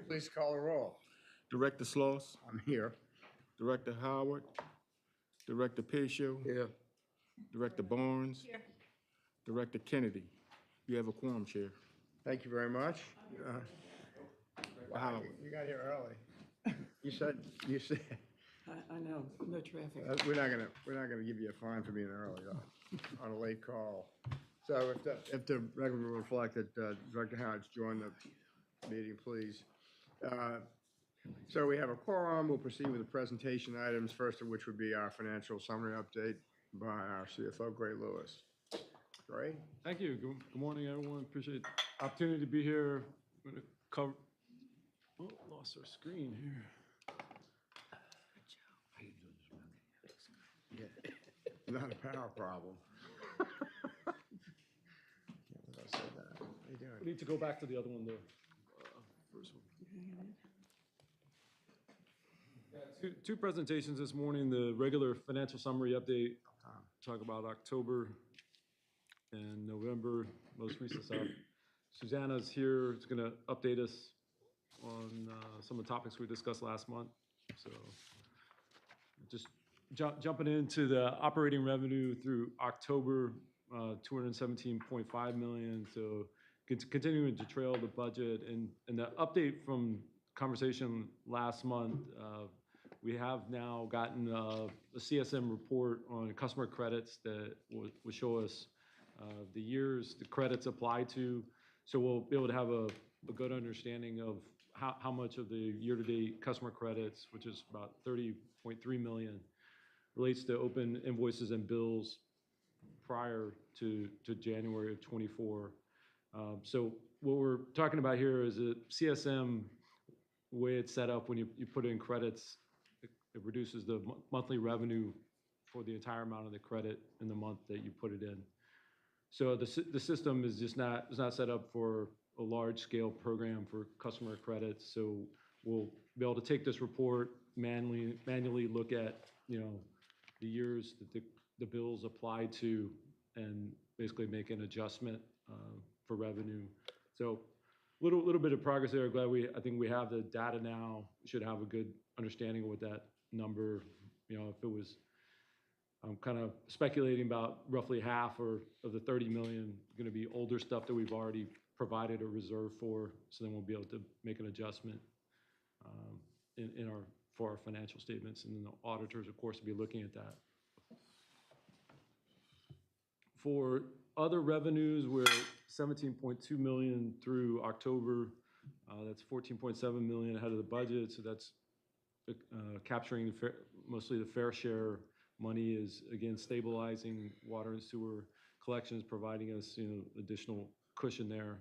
Please call the roll. Director Sloss, I'm here. Director Howard, Director Pacio, Here. Director Barnes, Director Kennedy. You have a quorum, Chair. Thank you very much. Wow, Howard. you got here early. You said, I know, no traffic. we're not gonna give you a fine for being early on a late call. So if the record will reflect that Director Howard's joined the meeting, please. So we have a quorum. We'll proceed with the presentation items, first of which would be our financial summary update by our CFO, Gray Lewis. Gray? Thank you. Good morning, everyone. Appreciate the opportunity to be here. I'm going to cover, oh, lost our screen here. Not a power problem. We need to go back to the other one, the first one. Yeah, two presentations this morning. The regular financial summary update, talk about October and November, most recent stuff. Susanna's here, is going to update us on some of the topics we discussed last month. So just jumping into the operating revenue through October, 217.5 million. So continuing to trail the budget, and the update from conversation last month, we have now gotten a CSM report on customer credits that will show us the years the credits apply to. So we'll be able to have a good understanding of how much of the year-to-date customer credits, which is about 30.3 million, relates to open invoices and bills prior to January of 24. So what we're talking about here is a CSM, way it's set up when you put in credits, it reduces the monthly revenue for the entire amount of the credit in the month that you put it in. So the system is just not set up for a large scale program for customer credits. So we'll be able to take this report, manually look at, the years that the bills apply to, and basically make an adjustment for revenue. So little bit of progress there. I think we have the data now. We should have a good understanding of what that number, if it was, I'm kind of speculating about roughly half of the 30 million going to be older stuff that we've already provided a reserve for. So then we'll be able to make an adjustment for our financial statements, and then the auditors, of course, will be looking at that. For other revenues, we're 17.2 million through October. That's 14.7 million ahead of the budget. So that's capturing mostly the fair share money, is again stabilizing water and sewer collections, providing us additional cushion there.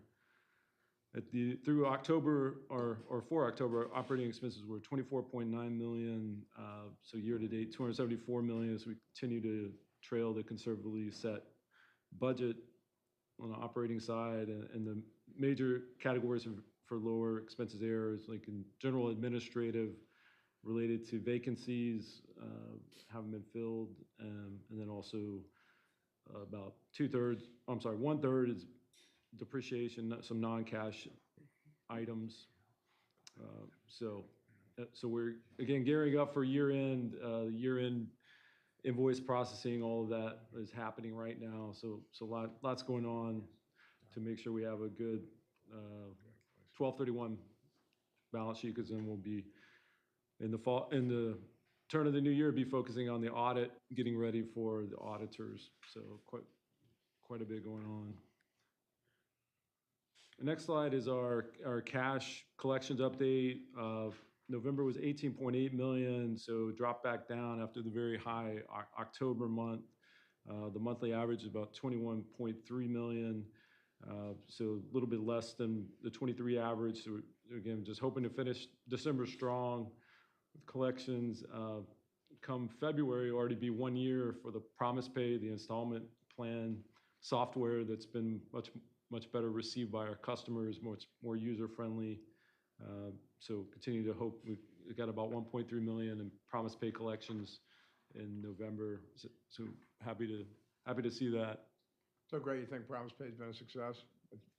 Through October or for October, operating expenses were 24.9 million. So year to date, 274 million, as we continue to trail the conservatively set budget on the operating side. And the major categories for lower expenses there is like in general administrative, related to vacancies haven't been filled, and then also about 1/3 is depreciation, some non-cash items. So we're again gearing up for year-end. Year-end invoice processing, all of that is happening right now. So lots going on to make sure we have a good 12/31 balance sheet, because then we'll be in the turn of the new year, be focusing on the audit, getting ready for the auditors. So quite a bit going on. The next slide is our cash collections update. November was 18.8 million, so dropped back down after the very high October month. The monthly average is about 21.3 million, so a little bit less than the 23 average. So again, just hoping to finish December strong with collections. Come February, already be 1 year for the PromisePay, the installment plan software that's been much better received by our customers, much more user-friendly. So continue to hope. We've got about 1.3 million in PromisePay collections in November. So happy to see that. So great. You think PromisePay has been a success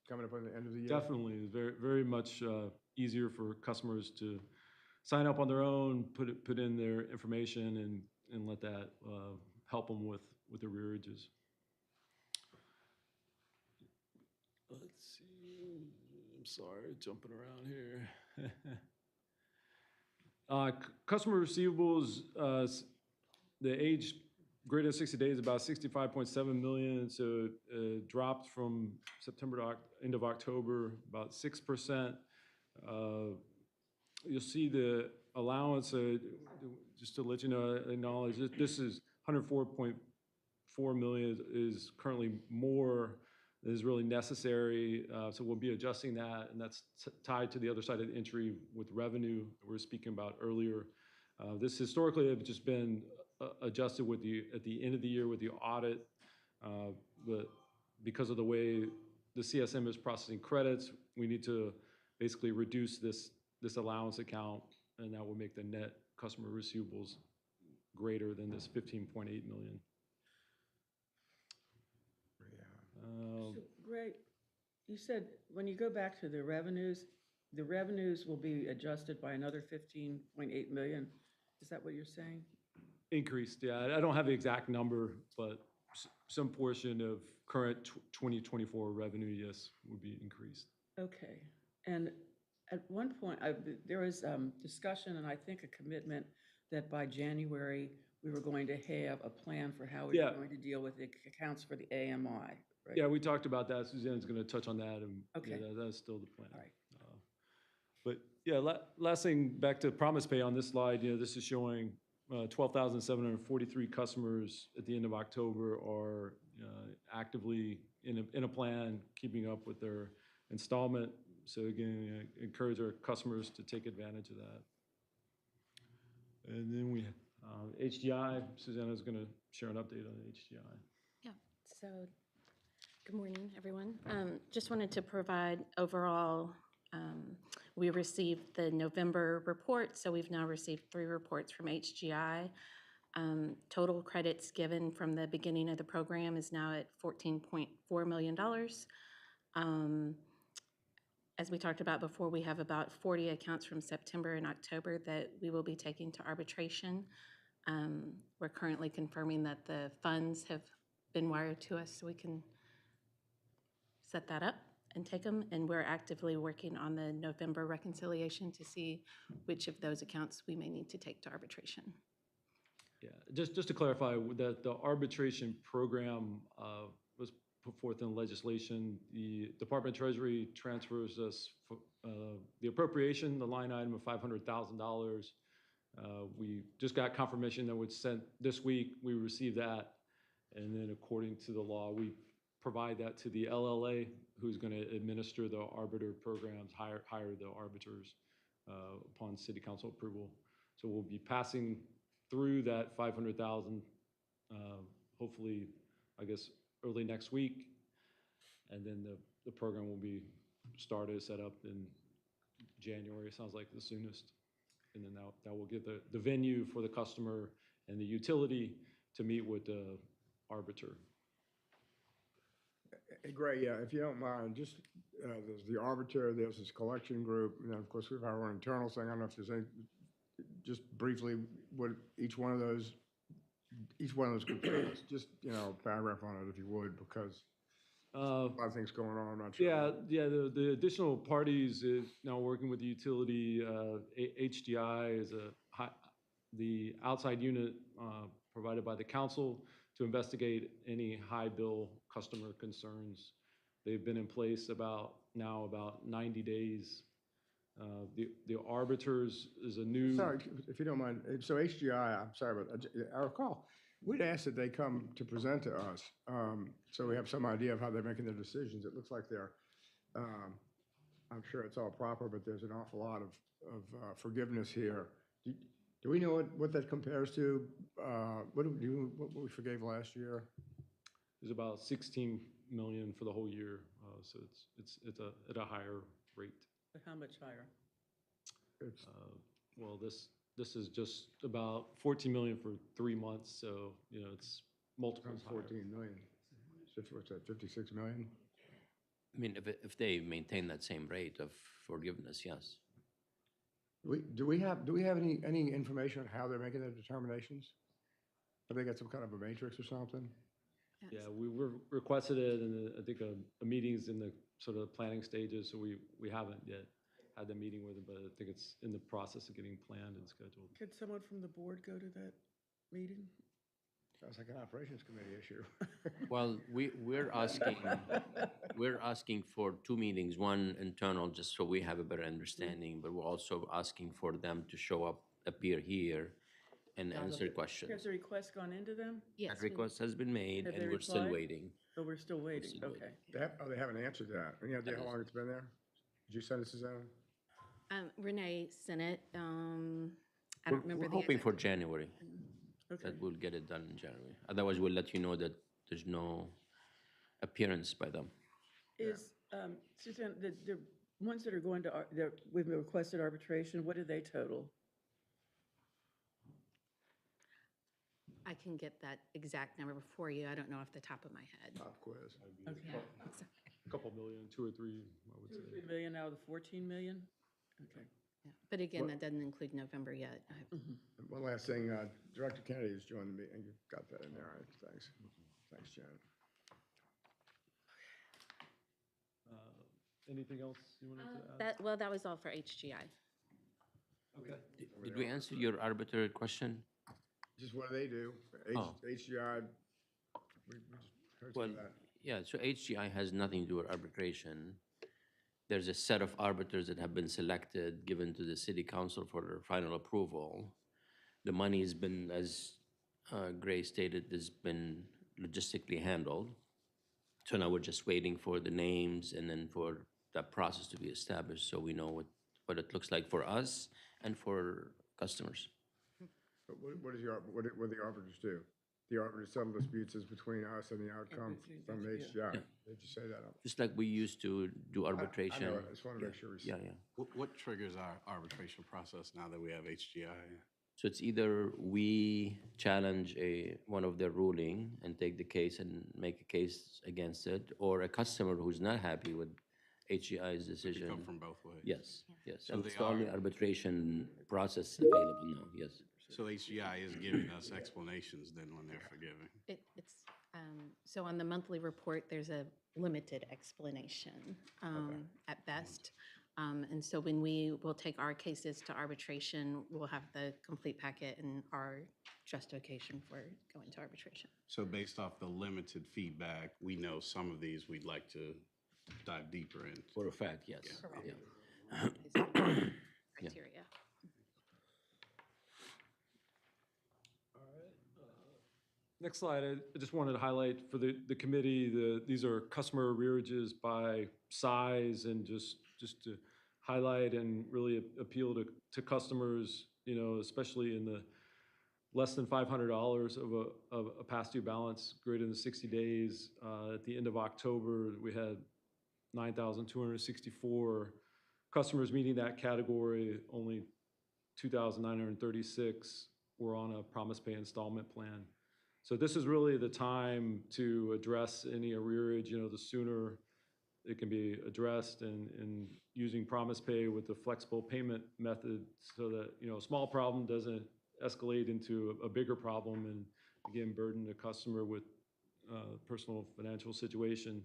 coming up on the end of the year? Definitely, very much easier for customers to sign up on their own, put in their information and let that help them with arrearages. Let's see, I'm sorry, jumping around here. Customer receivables, the age greater than 60 days, about 65.7 million. So dropped from September to end of October, about 6%. You'll see the allowance, just to let you know, acknowledge that this is 104.4 million is currently more than is really necessary. So we'll be adjusting that, and that's tied to the other side of the entry with revenue that we were speaking about earlier. This historically have just been adjusted with at the end of the year with the audit, but because of the way the CSM is processing credits, we need to basically reduce this allowance account, and that will make the net customer receivables greater than this 15.8 million. So, Greg, you said when you go back to the revenues will be adjusted by another 15.8 million. Is that what you're saying? Increased, yeah. I don't have the exact number, but some portion of current 2024 revenue, yes, would be increased. Okay. And at one point, there was discussion and I think a commitment that by January, we were going to have a plan for how we were going to deal with the accounts for the AMI, right? Yeah, we talked about that. Suzanne's going to touch on that, and Okay. yeah, that's still the plan. All right. But yeah, last thing, back to Promise Pay on this slide, this is showing 12,743 customers at the end of October are actively in a plan, keeping up with their installment. So again, encourage our customers to take advantage of that. And then we HDI, Susanna's going to share an update on HDI. Yeah, so good morning, everyone. Just wanted to provide overall, we received the November report, so we've now received 3 reports from HGI. Total credits given from the beginning of the program is now at $14.4 million. As we talked about before, we have about 40 accounts from September and October that we will be taking to arbitration. We're currently confirming that the funds have been wired to us so we can set that up and take them. And we're actively working on the November reconciliation to see which of those accounts we may need to take to arbitration. Yeah, just to clarify, that the arbitration program was put forth in legislation. The Department of Treasury transfers us the appropriation, the line item of $500,000. We just got confirmation that was sent this week. We received that, and then according to the law, we provide that to the LLA, who's going to administer the arbiter programs, hire the arbiters upon City Council approval. So we'll be passing through that $500,000, hopefully, I guess, early next week, and then the program will be started, set up in January. It sounds like the soonest, and then that will give the venue for the customer and the utility to meet with the arbiter. Hey, Gray, yeah, if you don't mind, just, there's the arbiter, there's this collection group, and then, of course, we have our internal thing. I don't know if there's any, just briefly, what each one of those components, just, a paragraph on it if you would, because a lot of things going on, I'm not sure. Yeah, the additional parties is now working with the utility. HDI is the outside unit provided by the council to investigate any high bill customer concerns. They've been in place about 90 days. The arbiters is a new. Sorry, if you don't mind. So HGI, I'm sorry about that. I recall, we'd asked that they come to present to us, so we have some idea of how they're making their decisions. It looks like they're, I'm sure it's all proper, but there's an awful lot of forgiveness here. Do we know what that compares to? What we forgave last year? It was about 16 million for the whole year, so it's at a higher rate. How much higher? Well, this is just about 14 million for 3 months, so it's multiples higher. 14 million. So what's that, 56 million? I mean, if they maintain that same rate of forgiveness, yes. Do we have any information on how they're making their determinations? Have they got some kind of a matrix or something? Yeah, we were requested it, and I think a meeting's in the sort of planning stages, so we haven't yet had the meeting with them, but I think it's in the process of getting planned and scheduled. Could someone from the board go to that meeting? Sounds like an operations committee issue. Well, we're asking for two meetings, one internal, just so we have a better understanding, but we're also asking for them to show up, appear here, and answer questions. Has the request gone into them? Yes, That request has been made, Have they and we're still replied? waiting. Oh, we're still waiting, still okay. They haven't answered that. Any idea how long it's been there? Did you send it, Susanna? Renee sent it. I We're don't remember we're the hoping exact. for January, Okay. that we'll get it done in January. Otherwise, we'll let you know that there's no appearance by them. Is, Suzanne, the ones that are going to, we've requested arbitration, what do they total? I can get that exact number for you. I don't know off the top of my head. Pop quiz. Okay. A couple million, 2 or 3, I would say. 3 million out of the 14 million? Okay. Yeah. But again, that doesn't include November yet. And one last thing, Director Kennedy has joined the meeting. You've got that in there, all right? Thanks. Thanks, Janet. Anything else you wanted to add? Well, that was all for HGI. Okay. Did we answer your arbitrary question? Just what do they do? Oh. HGI, we just heard some Well, of that. yeah, so HGI has nothing to do with arbitration. There's a set of arbiters that have been selected, given to the city council for their final approval. The money's been, as Gray stated, has been logistically handled. So now we're just waiting for the names and then for that process to be established, so we know what it looks like for us and for customers. But what do the arbiters do? The arbiters settle disputes is between us and the outcome from HGI. Did you say that? Just like we used to do I arbitration. know it. I just want to make sure we. Yeah, yeah. What triggers our arbitration process now that we have HGI? So it's either we challenge one of their ruling and take the case and make a case against it, or a customer who's not happy with HGI's It decision. come from both ways. Yes, yes. So And they it's the only are- arbitration process available now, yes. So HGI is giving us explanations then when they're forgiving. So on the monthly report, there's a limited explanation at best. And so when we will take our cases to arbitration, we'll have the complete packet and our justification for going to arbitration. So based off the limited feedback, we know some of these we'd like to dive deeper into. For a fact, yes. Yeah. Criteria. Next slide, I just wanted to highlight for the committee, these are customer arrearages by size, and just to highlight and really appeal to customers, you know, especially in the less than $500 of a past due balance, greater than 60 days. At the end of October, we had 9,264 customers meeting that category. Only 2,936 were on a promise pay installment plan. So this is really the time to address any arrearage. You know, the sooner it can be addressed, and using promise pay with the flexible payment method, so that, you know, a small problem doesn't escalate into a bigger problem and, again, burden the customer with personal financial situation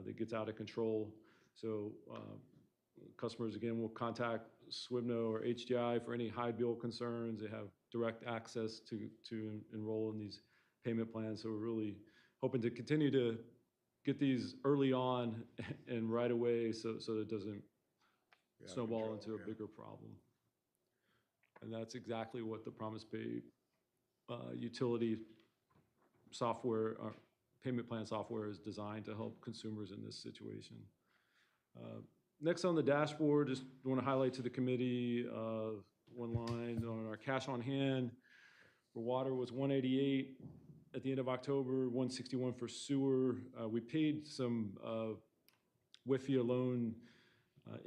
that gets out of control. So customers, again, will contact SWIBNO or HGI for any high bill concerns. They have direct access to enroll in these payment plans. So we're really hoping to continue to get these early on and right away, so that it doesn't snowball control, into a yeah. bigger problem. And that's exactly what the Promise Pay utility software, payment plan software is designed to help consumers in this situation. Next on the dashboard, just want to highlight to the committee one line on our cash on hand for water was 188 at the end of October, 161 for sewer. We paid some WIFIA loan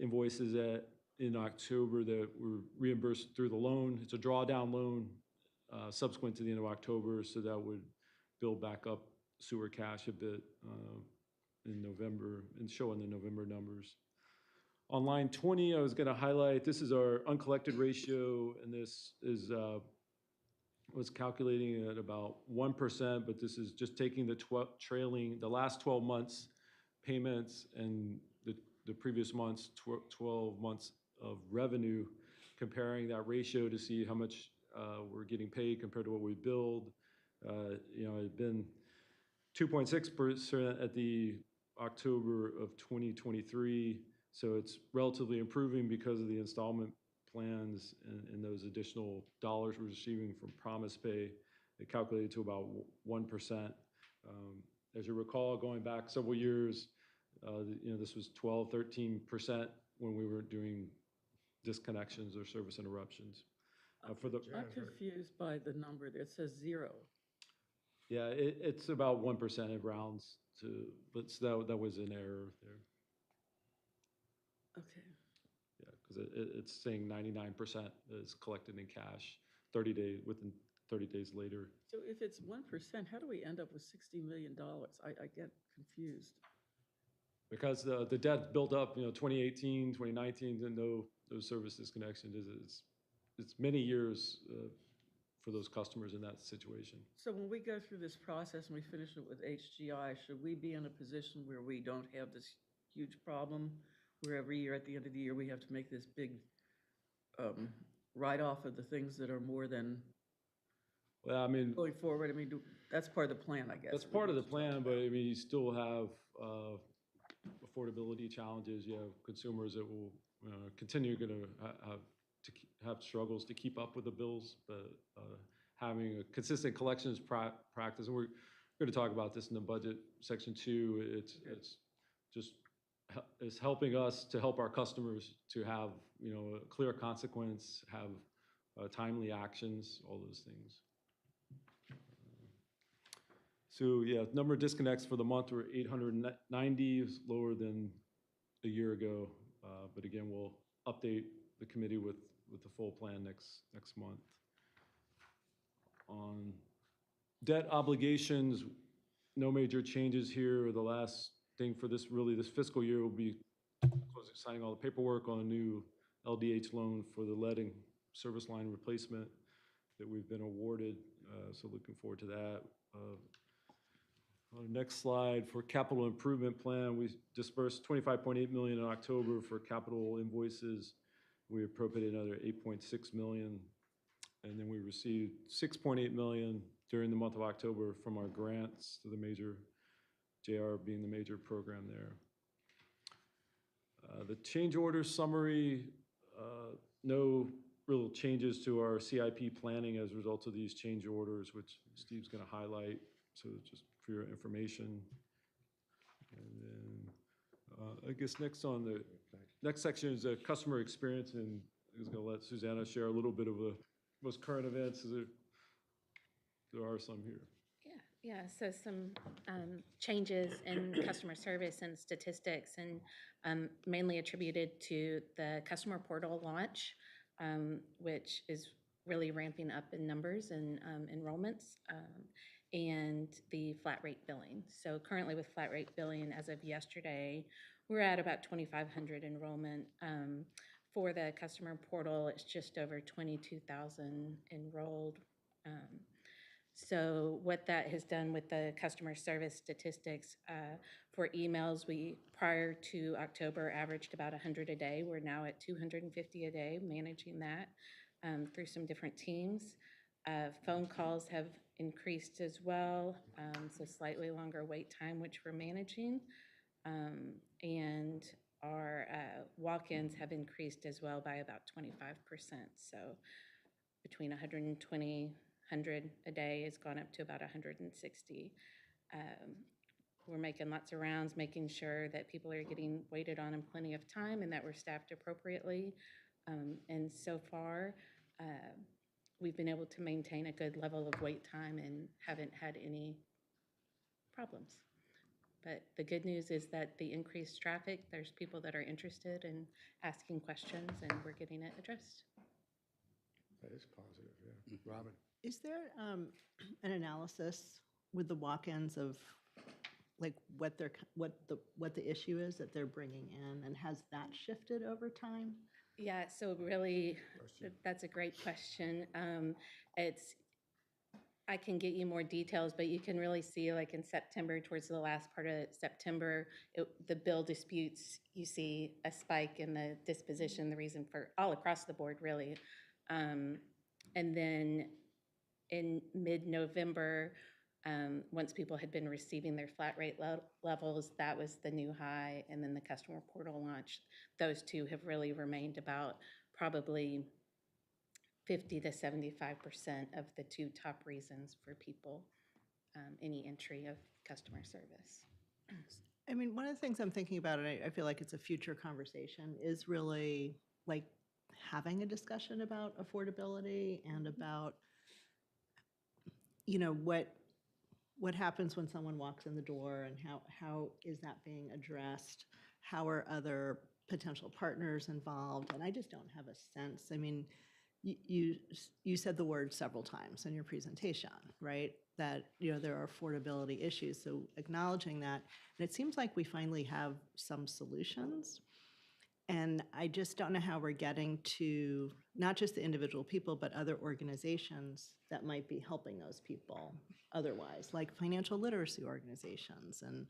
invoices in October that were reimbursed through the loan. It's a drawdown loan subsequent to the end of October, so that would build back up sewer cash a bit in November and showing the November numbers. On line 20, I was going to highlight, this is our uncollected ratio, and this is was calculating at about 1%, but this is just taking the last 12 months payments and the previous months, 12 months of revenue, comparing that ratio to see how much we're getting paid compared to what we billed. You know, it's been 2.6% at the October of 2023, so it's relatively improving because of the installment plans and those additional dollars we're receiving from Promise Pay. It calculated to about 1%. As you recall, going back several years, you know, this was 12, 13% when we were doing disconnections or service interruptions. For the I'm confused by the number there. It says 0. yeah, it's about 1%. It rounds to, but that was an error there. Okay. Yeah, because it's saying 99% is collected in cash, 30 days within 30 days later. So if it's 1%, how do we end up with $60 million? I get confused. Because the debt built up, you know, 2018, 2019, and no service disconnection. It's many years for those customers in that situation. So when we go through this process and we finish it with HGI, should we be in a position where we don't have this huge problem, where every year at the end of the year we have to make this big write-off of the things that are more than Well, I mean, going forward? I mean, that's part of the plan, I guess. that's part of the plan, but I mean, you still have affordability challenges. You have consumers that will continue going to have struggles to keep up with the bills, but having a consistent collections practice, and we're going to talk about this in the budget section too. It's just it's helping us to help our customers to have, you know, a clear consequence, have timely actions, all those things. So yeah, number of disconnects for the month were 890, is lower than a year ago. But again, we'll update the committee with the full plan next month. On debt obligations, no major changes here. The last thing for this fiscal year will be signing all the paperwork on a new LDH loan for the leading service line replacement that we've been awarded. So looking forward to that. On the next slide, for capital improvement plan, we dispersed $25.8 million in October for capital invoices. We appropriated another $8.6 million, and then we received $6.8 million during the month of October from our grants to the major, JR being the major program there. The change order summary, no real changes to our CIP planning as a result of these change orders, which Steve's going to highlight. So just for your information. And then I guess next section is customer experience, and I was going to let Susanna share a little bit of the most current events. There are some here. Yeah, so some changes in customer service and statistics, and mainly attributed to the customer portal launch, which is really ramping up in numbers and enrollments, and the flat rate billing. So currently with flat rate billing, as of yesterday, we're at about 2,500 enrollment. For the customer portal, it's just over 22,000 enrolled. So what that has done with the customer service statistics, for emails, we, prior to October, averaged about 100 a day. We're now at 250 a day, managing that through some different teams. Phone calls have increased as well, so slightly longer wait time, which we're managing. And our walk-ins have increased as well by about 25%. So between 120, 100 a day has gone up to about 160. We're making lots of rounds, making sure that people are getting waited on in plenty of time and that we're staffed appropriately. And so far, we've been able to maintain a good level of wait time and haven't had any problems. But the good news is that the increased traffic, there's people that are interested in asking questions, and we're getting it addressed. That is positive, yeah. Robin? Is there an analysis with the walk-ins of like what they're, what the issue is that they're bringing in, and has that shifted over time? Yeah, so really, that's a great question. I can get you more details, but you can really see like in September, towards the last part of September, the bill disputes, you see a spike in the disposition, the reason for, all across the board, really. And then in mid-November, once people had been receiving their flat rate levels, that was the new high, and then the customer portal launch. Those two have really remained about probably 50 to 75% of the two top reasons for people, any entry of customer service. I mean, one of the things I'm thinking about, and I feel like it's a future conversation, is really like having a discussion about affordability and about, you know, what happens when someone walks in the door, and how is that being addressed? How are other potential partners involved? And I just don't have a sense. I mean, you said the word several times in your presentation, right? That, you know, there are affordability issues. So acknowledging that, and it seems like we finally have some solutions. And I just don't know how we're getting to not just the individual people, but other organizations that might be helping those people otherwise, like financial literacy organizations and,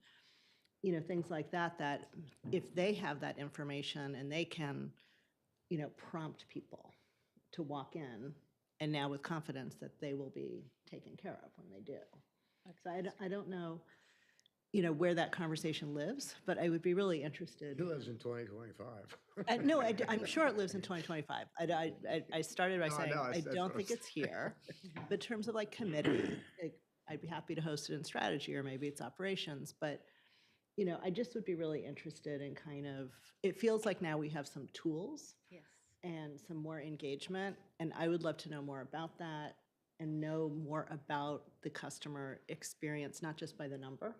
you know, things like that, that if they have that information and they can, you know, prompt people to walk in, and now with confidence that they will be taken care of when they do. So I don't know, you know, where that conversation lives, but I would be really interested. He lives in 2025. No, I'm sure it lives in 2025. I started by No, I saying, know, I that's don't what think I'm it's here. But in terms of like committee, like, I'd be happy to host it in strategy, or maybe it's operations. But, you know, I just would be really interested in kind of, it feels like now we have some tools Yes. and some more engagement. And I would love to know more about that and know more about the customer experience, not just by the number,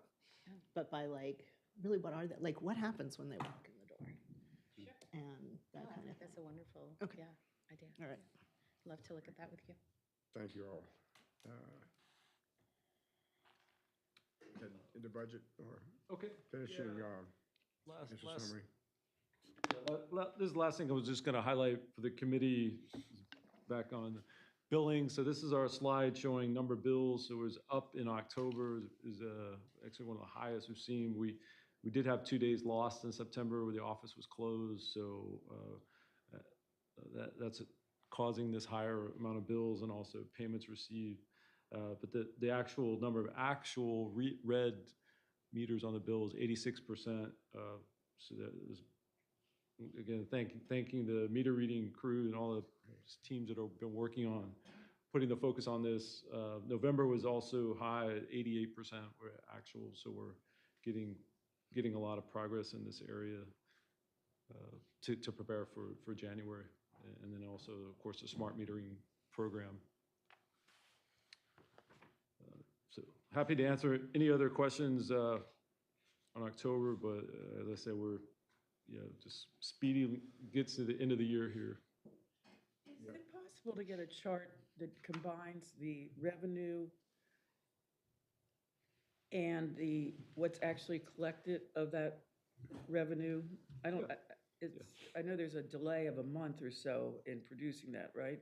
but by like, really what are they, like what happens when they walk in the door? And that kind of thing. That's a wonderful, Okay. yeah, idea. All right. Love to look at that with you. Thank you all. In the budget, or Okay. finishing, Last, initial last, summary? this is the last thing I was just going to highlight for the committee, back on billing. So this is our slide showing number of bills. So it was up in October, is actually one of the highest we've seen. We did have 2 days lost in September where the office was closed, so that's causing this higher amount of bills and also payments received. But the actual number of actual read meters on the bill is 86%. So that is, again, thanking the meter reading crew and all the teams that have been working on putting the focus on this. November was also high at 88% were actual, so we're getting a lot of progress in this area to prepare for January. And then also, of course, the smart metering program. So happy to answer any other questions on October, but as I said, we're just speedy gets to the end of the year here. Is it possible to get a chart that combines the revenue and what's actually collected of that revenue? I don't, I know there's a delay of a month or so in producing that, right?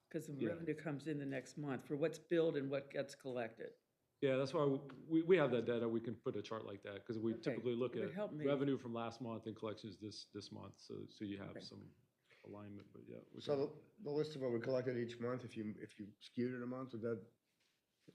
Because the revenue comes in the next month for what's billed and what gets collected. Yeah, that's why we have that data. We can put a chart like that because we Okay, typically look it at would help me. revenue from last month and collections this month, so you have some alignment. But yeah, we can- So the list of what we collected each month, if you skewed it a month, is that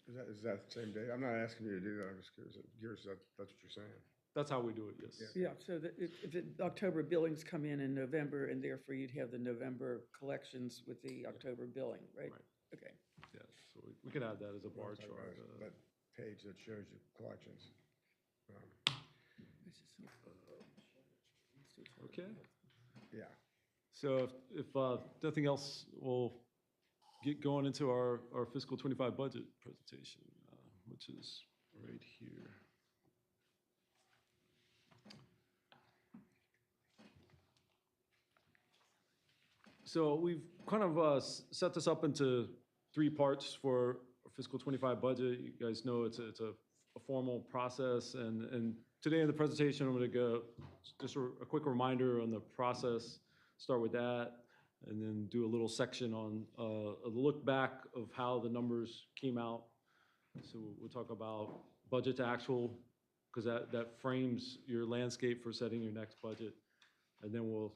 the same day? I'm not asking you to do that, I'm just curious, that's what you're saying. that's how we do it. Yes. Yeah, so that if the October billings come in November, and therefore you'd have the November collections with the October billing, right? Right. Okay. Yeah. So we can add that as a bar Talking about chart. That page that shows you collections. Okay. Yeah. So if nothing else, we'll get going into our fiscal 25 budget presentation, which is right here. So we've kind of set this up into 3 parts for our fiscal 25 budget. You guys know it's a a formal process, and today in the presentation, I'm gonna go, just a quick reminder on the process, start with that, and then do a little section on a look back of how the numbers came out. So we'll talk about budget to actual, because that frames your landscape for setting your next budget. And then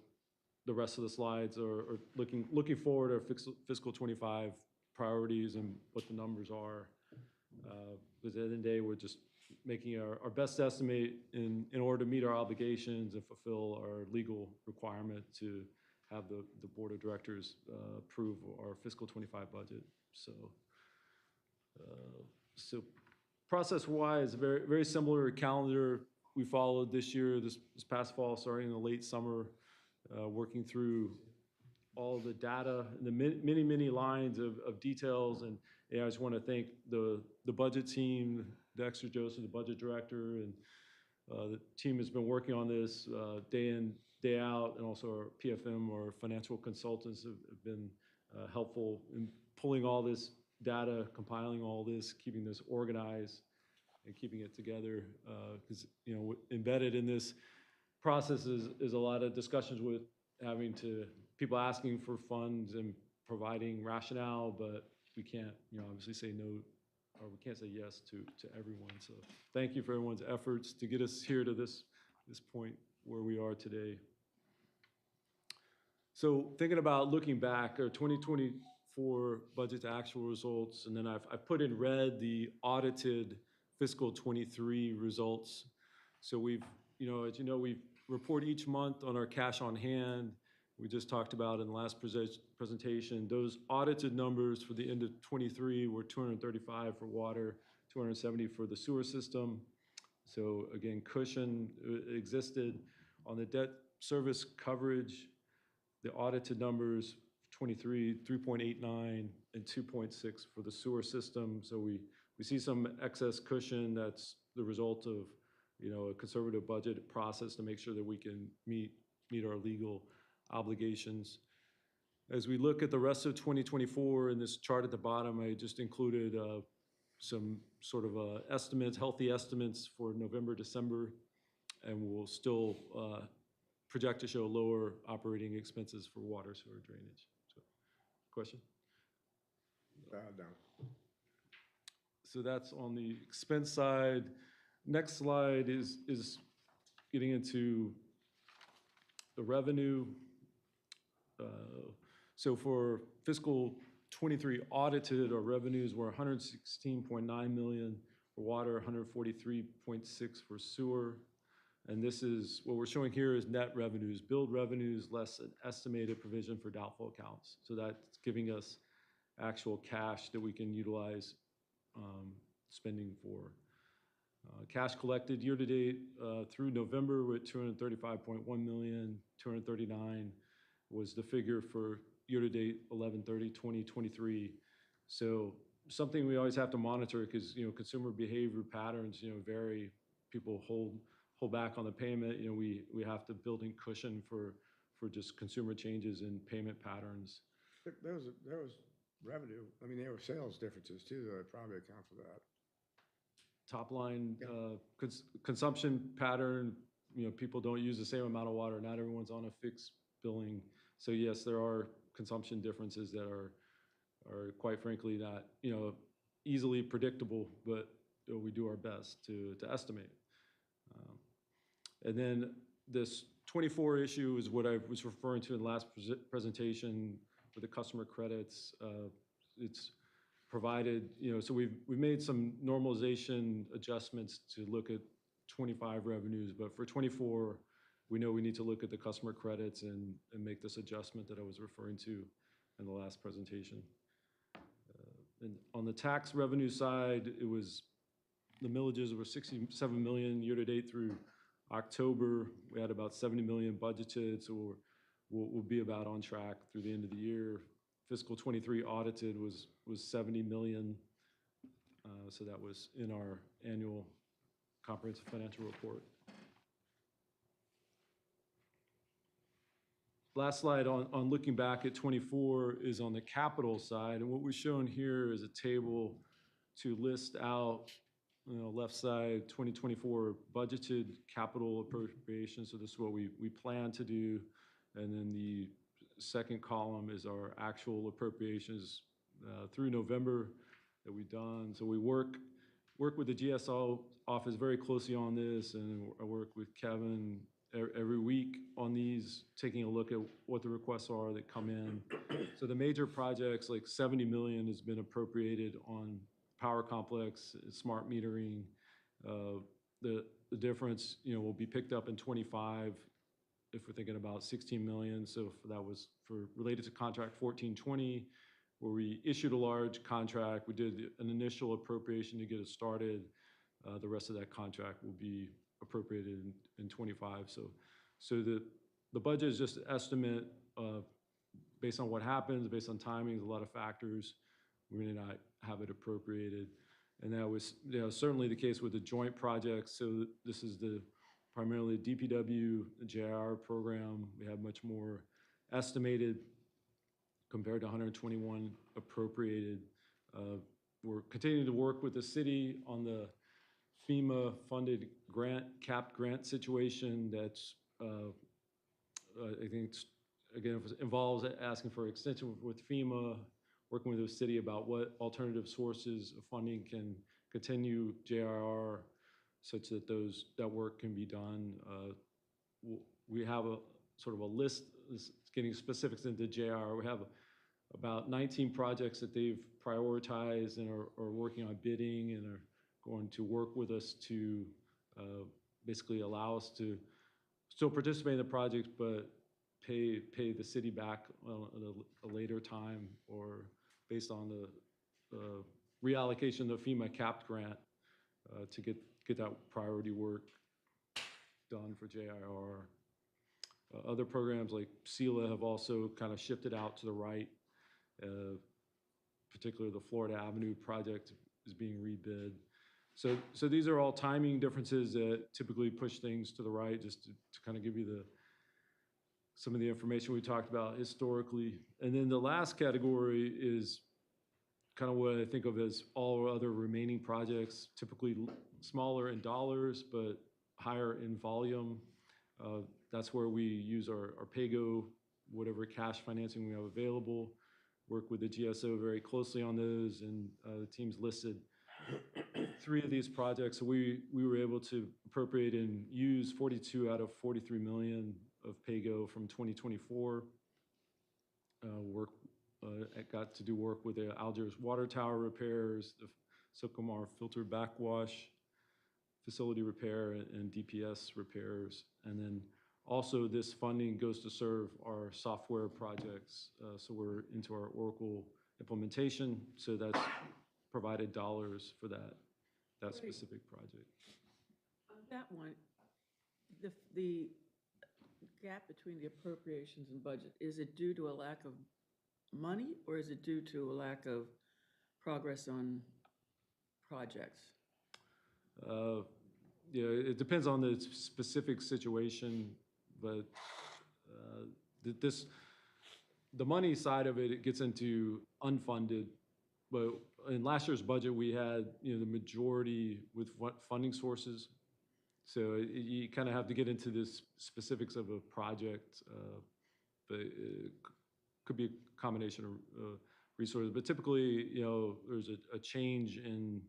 the rest of the slides are looking forward to fiscal '25 priorities and what the numbers are. Because at the end of the day, we're just making our best estimate in order to meet our obligations and fulfill our legal requirement to have the Board of Directors approve our fiscal '25 budget. So process-wise, very, very similar calendar we followed this year, this past fall, starting in the late summer, working through all the data, the many, many lines of details. And I just want to thank the budget team, Dexter Joseph, the budget director, and the team has been working on this day in, day out, and also our PFM, or financial consultants, have been helpful in pulling all this data, compiling all this, keeping this organized, and keeping it together. Because embedded in this process is a lot of discussions with having to people asking for funds and providing rationale, but we can't obviously say no, or we can't say yes to everyone. So thank you for everyone's efforts to get us here to this point where we are today. So thinking about looking back, our 2024 budget to actual results, and then I've put in red the audited fiscal '23 results. So we've, as you know, we report each month on our cash on hand. We just talked about in the last presentation, those audited numbers for the end of '23 were 235 for water, 270 for the sewer system. So again, cushion existed. On the debt service coverage, the audited numbers, 23, 3.89 and 2.6 for the sewer system. So we see some excess cushion. That's the result of a conservative budget process to make sure that we can meet our legal obligations. As we look at the rest of 2024, in this chart at the bottom, I just included some sort of estimates, healthy estimates for November, December, and we'll still project to show lower operating expenses for water, sewer, drainage. So, question? No. So that's on the expense side. Next slide is getting into the revenue. So for fiscal '23 audited, our revenues were $116.9 million for water, $143.6 for sewer. And this is, what we're showing here is net revenues, billed revenues less an estimated provision for doubtful accounts. So that's giving us actual cash that we can utilize spending for. Cash collected year-to-date through November, we're at $235.1 million, 239 was the figure for year-to-date 11/30/2023. So something we always have to monitor, because consumer behavior patterns vary. People hold back on the payment. We have to build in cushion for just consumer changes in payment patterns. There was revenue. I mean, there were sales differences too, that probably account for that. Top line consumption pattern, people don't use the same amount of water. Not everyone's on a fixed billing. So yes, there are consumption differences that are quite frankly not, easily predictable, but we do our best to estimate. And then this 24 issue is what I was referring to in the last presentation with the customer credits. It's provided, so we've made some normalization adjustments to look at 25 revenues, but for 24, we know we need to look at the customer credits and make this adjustment that I was referring to in the last presentation. And on the tax revenue side, the millages were $67 million year-to-date through October. We had about $70 million budgeted, so we'll be about on track through the end of the year. Fiscal '23 audited was $70 million, so that was in our annual comprehensive financial report. Last slide on looking back at '24 is on the capital side, and what we've shown here is a table to list out left side, 2024 budgeted capital appropriations, so this is what we plan to do. And then the second column is our actual appropriations through November that we've done. So we work with the GSO office very closely on this, and I work with Kevin every week on these, taking a look at what the requests are that come in. So the major projects, like 70 million has been appropriated on power complex, smart metering. The difference, will be picked up in 25 if we're thinking about 16 million. So that was related to contract 1420, where we issued a large contract. We did an initial appropriation to get it started. The rest of that contract will be appropriated in 25. So the budget is just an estimate based on what happens, based on timing, a lot of factors. We may not have it appropriated. And that was certainly the case with the joint projects. So this is primarily DPW, the JR program. We have much more estimated compared to 121 appropriated. We're continuing to work with the city on the FEMA-funded capped grant situation that's, I think, again, involves asking for extension with FEMA, working with the city about what alternative sources of funding can continue JRR such that that work can be done. We have a sort of a list, getting specifics into JRR. We have about 19 projects that they've prioritized and are working on bidding and are going to work with us to basically allow us to still participate in the project, but pay the city back at a later time, or based on the reallocation of the FEMA capped grant to get that priority work done for JIR. Other programs like SELA have also kind of shifted out to the right. Particularly the Florida Avenue project is being rebid. So these are all timing differences that typically push things to the right, just to kind of give you some of the information we talked about historically. And then the last category is kind of what I think of as all other remaining projects, typically smaller in dollars, but higher in volume. That's where we use our PAYGO, whatever cash financing we have available, work with the GSO very closely on those, and the team's listed 3 of these projects. So we were able to appropriate and use 42 out of 43 million of PAYGO from 2024. I got to do work with the Algiers water tower repairs, the Sycamore filter backwash facility repair, and DPS repairs. And then also this funding goes to serve our software projects. So we're into our Oracle implementation. So that's provided dollars for that specific project. On that one, the gap between the appropriations and budget, is it due to a lack of money, or is it due to a lack of progress on projects? Yeah, it depends on the specific situation, but the money side of it gets into unfunded. But in last year's budget, we had the majority with what funding sources. So you kind of have to get into the specifics of a project, but it could be a combination of resources. But typically, there's a change in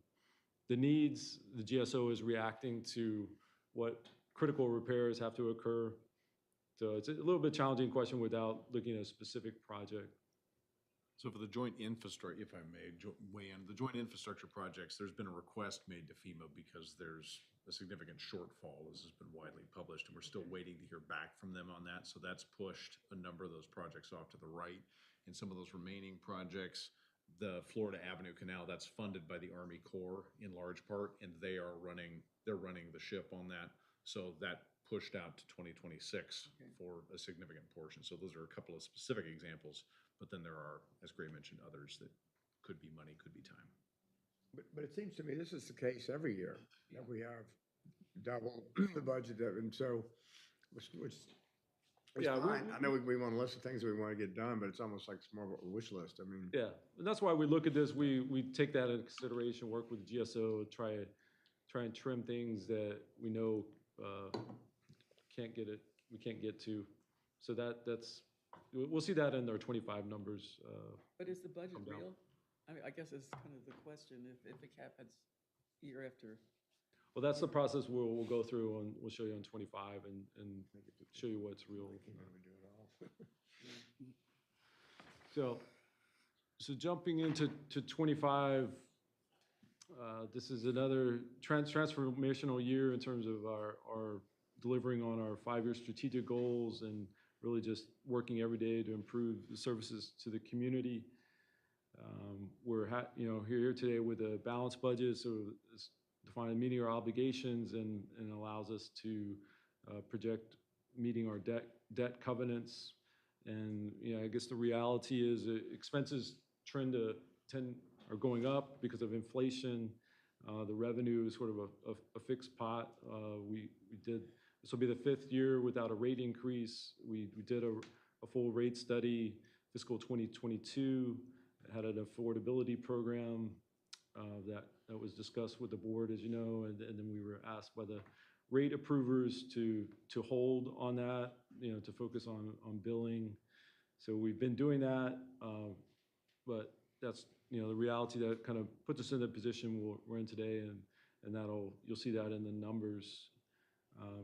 the needs. The GSO is reacting to what critical repairs have to occur. So it's a little bit challenging question without looking at a specific project. So for the joint infrastructure, if I may weigh in, the joint infrastructure projects, there's been a request made to FEMA because there's a significant shortfall, as has been widely published, and we're still waiting to hear back from them on that. So that's pushed a number of those projects off to the right. And some of those remaining projects, the Florida Avenue Canal, that's funded by the Army Corps in large part, and they're running the ship on that. So that pushed out to 2026 for a significant portion. So those are a couple of specific examples. But then there are, as Gray mentioned, others that could be money, could be time. But it seems to me this is the case every year, that we have double the budget, and so, which Yeah, fine. I know we want a list of things that we want to get done, but it's almost like it's more of a wish list. I mean. Yeah, and that's why we look at this. We take that into consideration, work with the GSO, try to try and trim things that we know we can't get to. So that's, we'll see that in our 25 numbers. But is the budget Come down. real? I mean, I guess it's kind of the question, if it happens year after. Well, that's the process we'll go through, and we'll show you on 25 and show you what's real. So jumping into 25, this is another transformational year in terms of our delivering on our 5-year strategic goals and really just working every day to improve the services to the community. We're here today with a balanced budget, so it's defined meeting our obligations and allows us to project meeting our debt covenants. And I guess the reality is expenses are going up because of inflation. The revenue is sort of a fixed pot. This will be the 5th year without a rate increase. We did a full rate study fiscal 2022. It had an affordability program that was discussed with the board, as you know, and then we were asked by the rate approvers to hold on that, to focus on billing. So we've been doing that, but that's, the reality that kind of puts us in the position we're in today, and you'll see that in the numbers.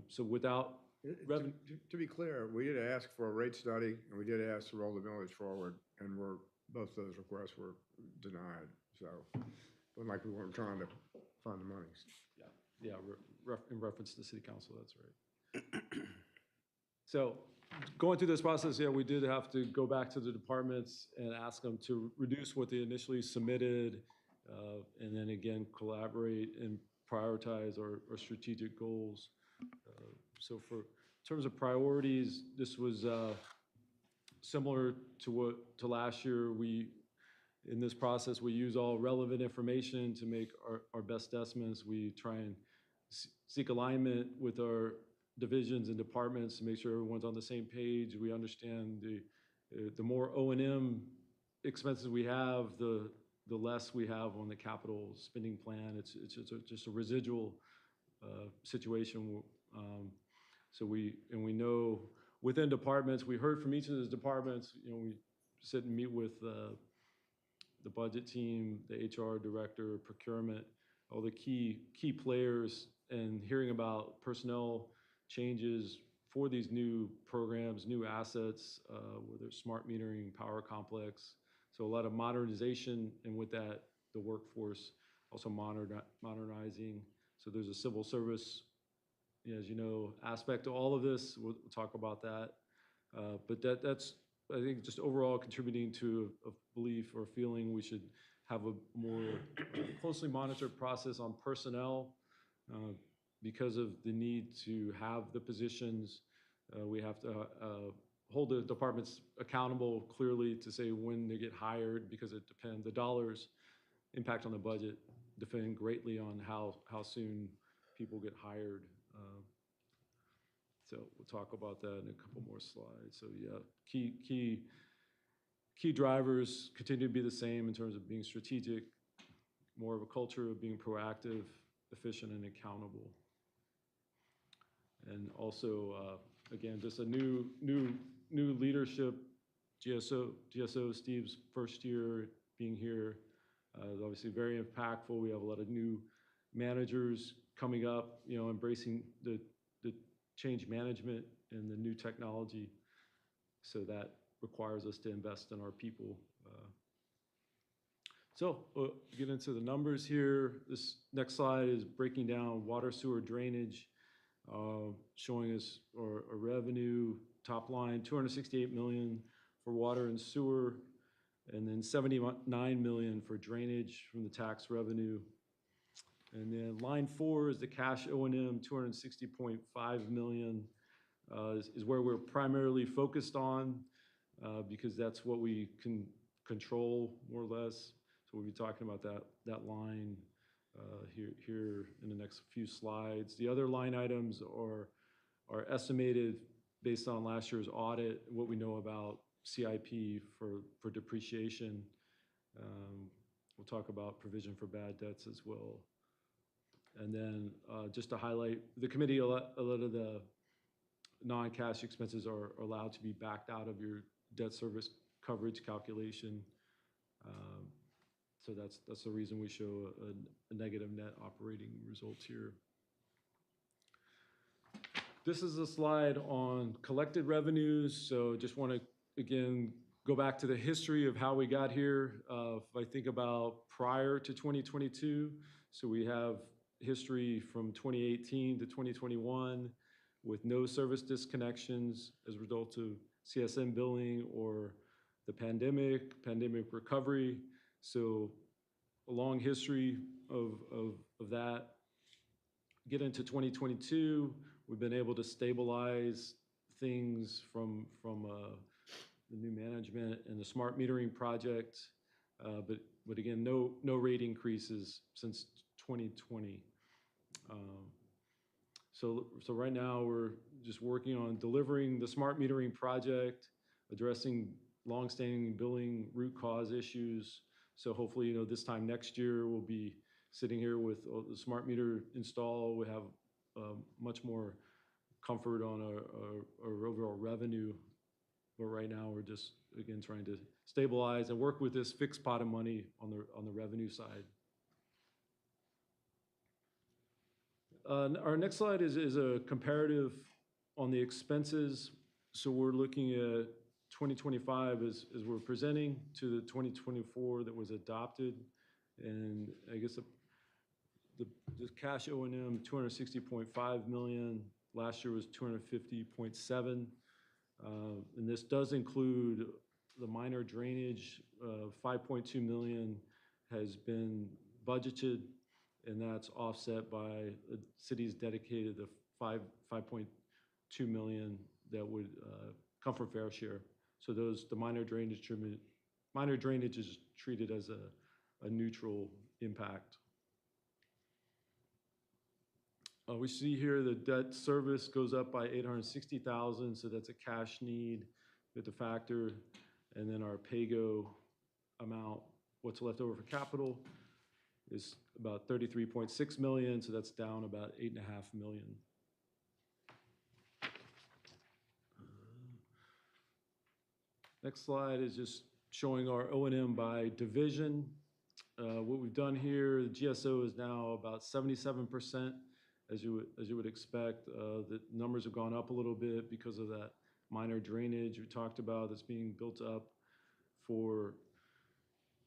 So without revenue. To be clear, we did ask for a rate study, and we did ask to roll the millage forward, and both those requests were denied. So it wasn't like we weren't trying to find the money. Yeah, in reference to the city council, that's right. So going through this process, we did have to go back to the departments and ask them to reduce what they initially submitted, and then again, collaborate and prioritize our strategic goals. So in terms of priorities, this was similar to last year. In this process, we use all relevant information to make our best estimates. We try and seek alignment with our divisions and departments to make sure everyone's on the same page. We understand the more O&M expenses we have, the less we have on the capital spending plan. It's just a residual situation. So we know within departments, we heard from each of those departments. We sit and meet with the budget team, the HR director, procurement, all the key players, and hearing about personnel changes for these new programs, new assets, whether it's smart metering, power complex. So a lot of modernization, and with that, the workforce also modernizing. So there's a civil service, as you know, aspect to all of this. We'll talk about that. But that's, I think, just overall contributing to a belief or feeling we should have a more closely monitored process on personnel. Because of the need to have the positions, we have to hold the departments accountable clearly to say when they get hired, because it depends, the dollars impact on the budget depend greatly on how soon people get hired. So we'll talk about that in a couple more slides. So key drivers continue to be the same in terms of being strategic, more of a culture of being proactive, efficient, and accountable. And also, again, just a new leadership. GSO Steve's first year being here is obviously very impactful. We have a lot of new managers coming up, embracing the change management and the new technology. So that requires us to invest in our people. So we'll get into the numbers here. This next slide is breaking down water, sewer, drainage, showing us our revenue top line, $268 million for water and sewer, and then $79 million for drainage from the tax revenue. And then line 4 is the cash O&M, $260.5 million is where we're primarily focused on, because that's what we can control more or less. So we'll be talking about that line here in the next few slides. The other line items are estimated based on last year's audit, what we know about CIP for depreciation. We'll talk about provision for bad debts as well. And then just to highlight, the committee, a lot of the non-cash expenses are allowed to be backed out of your debt service coverage calculation. So that's the reason we show a negative net operating results here. This is a slide on collected revenues. So just want to, again, go back to the history of how we got here. If I think about prior to 2022, so we have history from 2018 to 2021 with no service disconnections as a result of CSM billing or the pandemic recovery. So a long history of that. Get into 2022, we've been able to stabilize things from the new management and the smart metering project, but again, no rate increases since 2020. So right now we're just working on delivering the smart metering project, addressing longstanding billing root cause issues. So hopefully, this time next year we'll be sitting here with the smart meter install. We have much more comfort on our overall revenue. But right now we're just, again, trying to stabilize and work with this fixed pot of money on the revenue side. Our next slide is a comparative on the expenses. So we're looking at 2025 as we're presenting to the 2024 that was adopted. And I guess the cash O&M, 260.5 million. Last year was 250.7. And this does include the minor drainage. 5.2 million has been budgeted, and that's offset by the city's dedicated the 5.2 million that would come from fair share. So the minor drainage is treated as a neutral impact. We see here the debt service goes up by 860,000, so that's a cash need with the factor, and then our PAYGO amount, what's left over for capital, is about 33.6 million, so that's down about 8.5 million. Next slide is just showing our O&M by division. What we've done here, the GSO is now about 77%, as you would expect. The numbers have gone up a little bit because of that minor drainage we talked about that's being built up for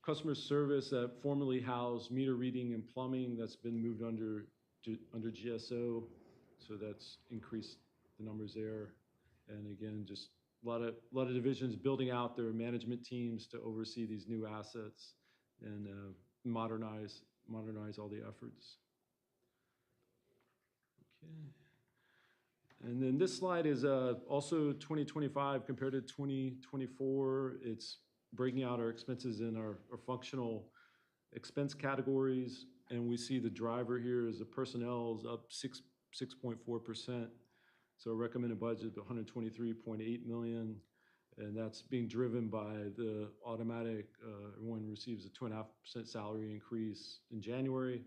customer service that formerly housed meter reading and plumbing. That's been moved under GSO, so that's increased the numbers there. And again, just a lot of divisions building out their management teams to oversee these new assets and modernize all the efforts. Okay. And then this slide is also 2025 compared to 2024. It's breaking out our expenses in our functional expense categories, and we see the driver here is the personnel is up 6.4%. So a recommended budget of 123.8 million, and that's being driven by the automatic, everyone receives a 2.5% salary increase in January.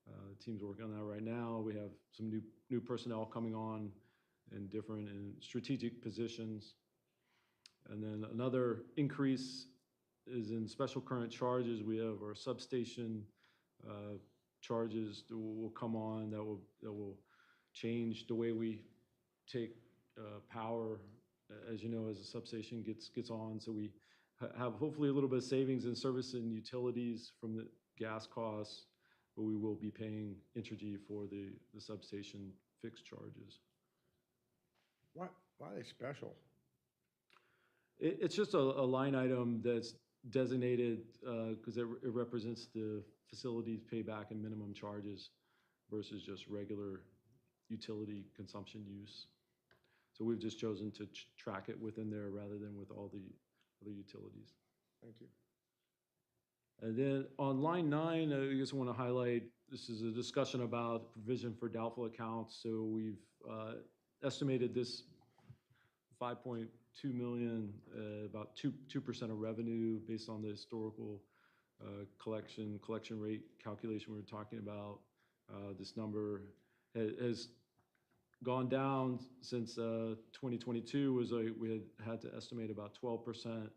The team's working on that right now. We have some new personnel coming on in different and strategic positions. And then another increase is in special current charges. We have our substation charges that will come on that will change the way we take power, as you know, as a substation gets on. So we have hopefully a little bit of savings in service and utilities from the gas costs, but we will be paying Entergy for the substation fixed charges. Why are they special? It's just a line item that's designated because it represents the facilities payback and minimum charges versus just regular utility consumption use. So we've just chosen to track it within there rather than with all the other utilities. Thank you. And then on line 9, I just want to highlight, this is a discussion about provision for doubtful accounts. So we've estimated this 5.2 million, about 2% of revenue based on the historical collection rate calculation we were talking about. This number has gone down since 2022, we had to estimate about 12%,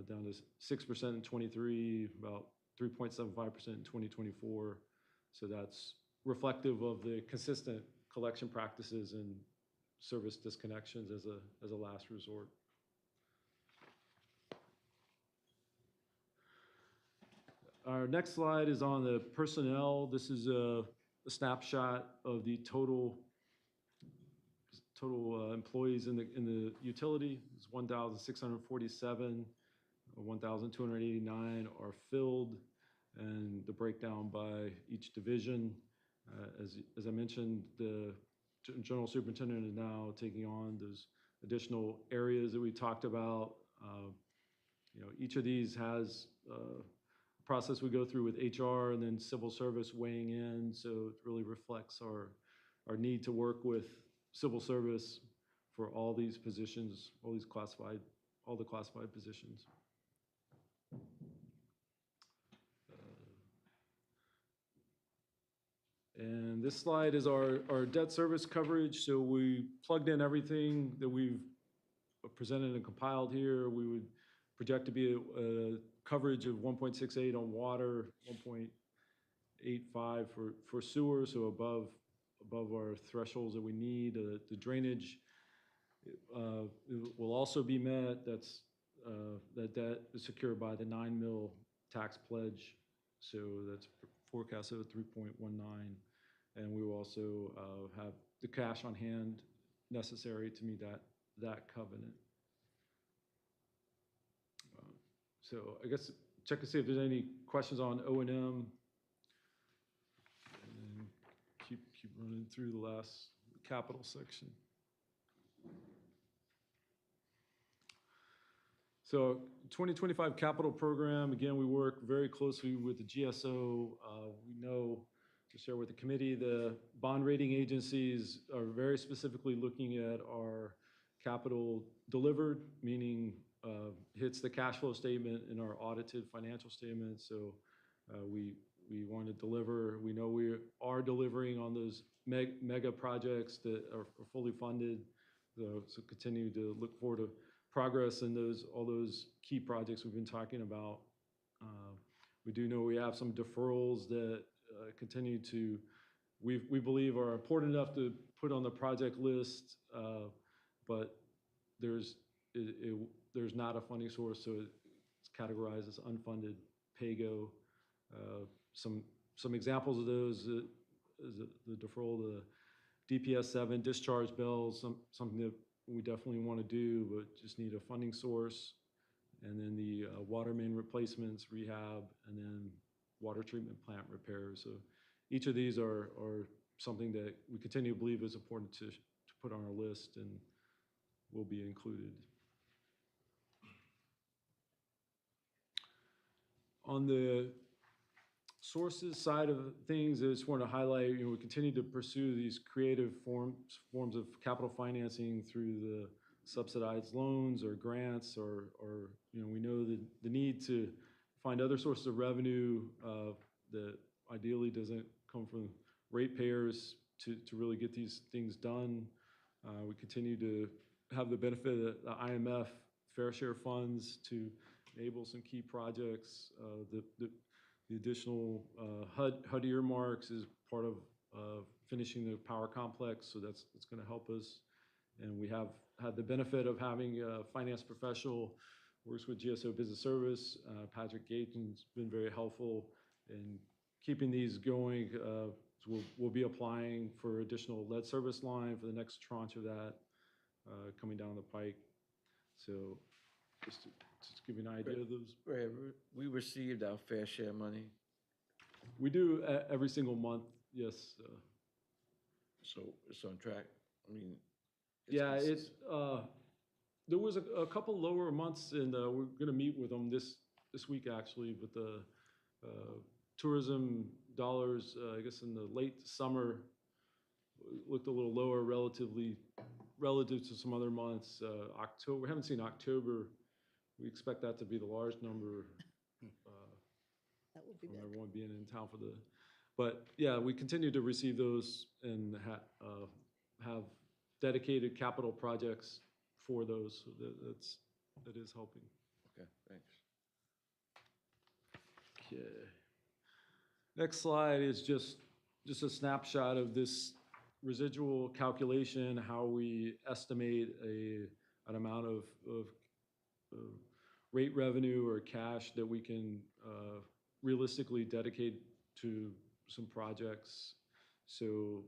down to 6% in '23, about 3.75% in 2024. So that's reflective of the consistent collection practices and service disconnections as a last resort. Our next slide is on the personnel. This is a snapshot of the total employees in the utility. It's 1,647, 1,289 are filled, and the breakdown by each division. As I mentioned, the general superintendent is now taking on those additional areas that we talked about. Each of these has a process we go through with HR and then civil service weighing in, so it really reflects our need to work with civil service for all these positions, all the classified positions. And this slide is our debt service coverage. So we plugged in everything that we've presented and compiled here. We would project to be a coverage of 1.68 on water, 1.85 for sewer, so above our thresholds that we need. The drainage will also be met. That debt is secured by the 9 mil tax pledge, so that's forecasted at 3.19, and we will also have the cash on hand necessary to meet that covenant. So I guess check to see if there's any questions on O&M, and then keep running through the last capital section. So 2025 capital program, again, we work very closely with the GSO. We know, to share with the committee, the bond rating agencies are very specifically looking at our capital delivered, meaning hits the cash flow statement in our audited financial statements. So we want to deliver. We know we are delivering on those mega projects that are fully funded. So continue to look forward to progress in all those key projects we've been talking about. We do know we have some deferrals that continue to, we believe are important enough to put on the project list, but there's not a funding source, so it's categorized as unfunded PAYGO. Some examples of those is the deferral, the DPS 7 discharge bills, something that we definitely want to do, but just need a funding source. And then the water main replacements, rehab, and then water treatment plant repairs. So each of these are something that we continue to believe is important to put on our list and will be included. On the sources side of things, I just want to highlight, we continue to pursue these creative forms of capital financing through the subsidized loans or grants, or we know the need to find other sources of revenue that ideally doesn't come from ratepayers to really get these things done. We continue to have the benefit of the IMF fair share funds to enable some key projects. The additional HUD earmarks is part of finishing the power complex, so that's going to help us. And we have had the benefit of having a finance professional works with GSO Business Service. Patrick Gaten's been very helpful in keeping these going. So we'll be applying for additional lead service line for the next tranche of that coming down the pike. So just to give you an idea of those. Right, we received our fair share money. We do every single month, yes. So it's on track. I mean, Yeah, there was a couple lower months, and we're going to meet with them this week actually. But the tourism dollars, I guess in the late summer, looked a little lower relative to some other months. October, we haven't seen October. We expect that to be the large number. That would be from good. everyone being in town for the But yeah, we continue to receive those and have dedicated capital projects for those. So that is helping. Okay, thanks. Okay. Next slide is just a snapshot of this residual calculation, how we estimate an amount of rate revenue or cash that we can realistically dedicate to some projects. So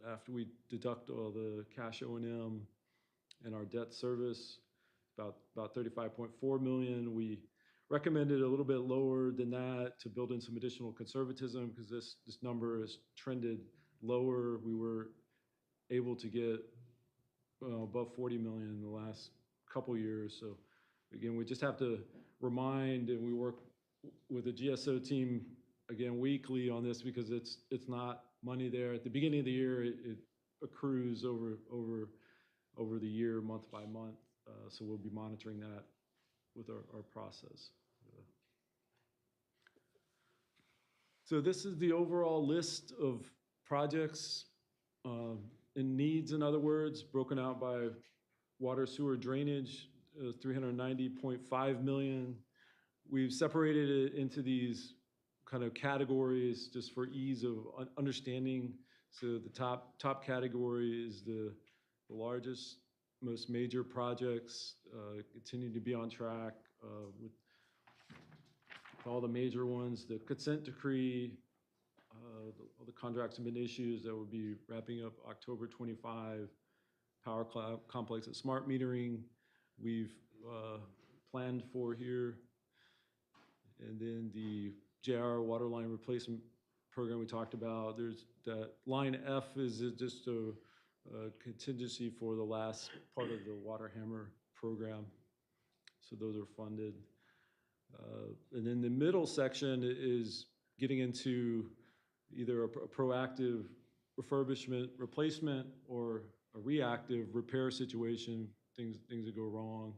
after we deduct all the cash O&M and our debt service, about 35.4 million. We recommended a little bit lower than that to build in some additional conservatism because this number has trended lower. We were able to get above 40 million in the last couple years. So again, we just have to remind, and we work with the GSO team again weekly on this because it's not money there at the beginning of the year. It accrues over the year, month by month. So we'll be monitoring that with our process. So this is the overall list of projects and needs, in other words, broken out by water, sewer, drainage, 390.5 million. We've separated it into these kind of categories just for ease of understanding. So the top category is the largest, most major projects, continue to be on track with all the major ones. The consent decree, all the contracts have been issued that will be wrapping up October 25. Power complex at smart metering, we've planned for here. And then the JR water line replacement program we talked about. There's that line F is just a contingency for the last part of the Water Hammer program. So those are funded. And then the middle section is getting into either a proactive refurbishment, replacement, or a reactive repair situation, things that go wrong.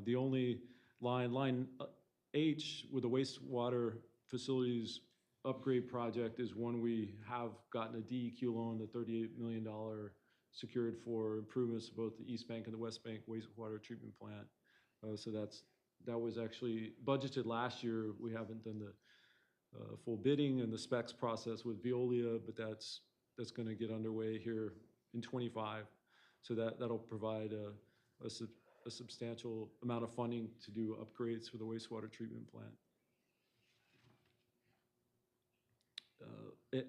The only line H with the wastewater facilities upgrade project is one we have gotten a DEQ loan, the $38 million secured for improvements to both the East Bank and the West Bank wastewater treatment plant. So that was actually budgeted last year. We haven't done the full bidding and the specs process with Veolia, but that's going to get underway here in 25. So that'll provide a substantial amount of funding to do upgrades for the wastewater treatment plant.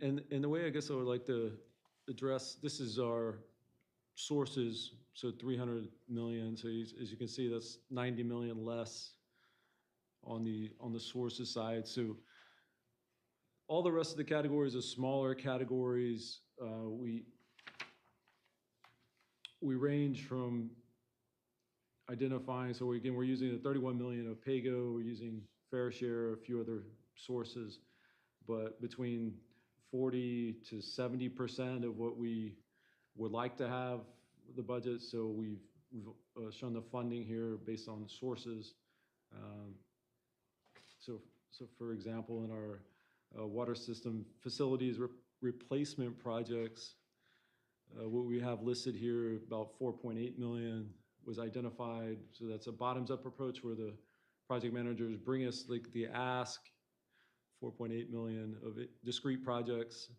And the way I guess I would like to address, this is our sources, so 300 million. So as you can see, that's 90 million less on the sources side. So all the rest of the categories are smaller categories. We range from identifying, so again, we're using the 31 million of PAYGO, we're using fair share, a few other sources, but between 40 to 70% of what we would like to have the budget. So we've shown the funding here based on sources. So for example, in our water system facilities replacement projects, what we have listed here, about 4.8 million was identified. So that's a bottoms-up approach where the project managers bring us like the ask, 4.8 million of discrete projects,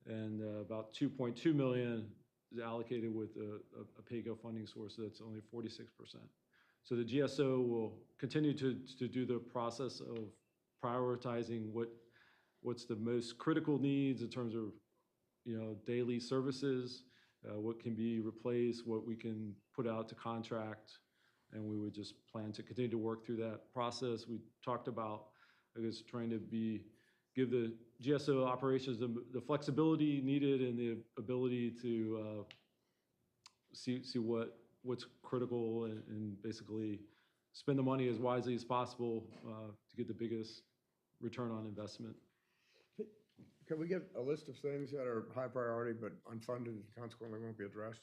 and about 2.2 million is allocated with a PAYGO funding source that's only 46%. So the GSO will continue to do the process of prioritizing what's the most critical needs in terms of daily services, what can be replaced, what we can put out to contract, and we would just plan to continue to work through that process. We talked about, I guess, trying to give the GSO operations the flexibility needed and the ability to see what's critical and basically spend the money as wisely as possible to get the biggest return on investment. Can we get a list of things that are high priority but unfunded and consequently won't be addressed?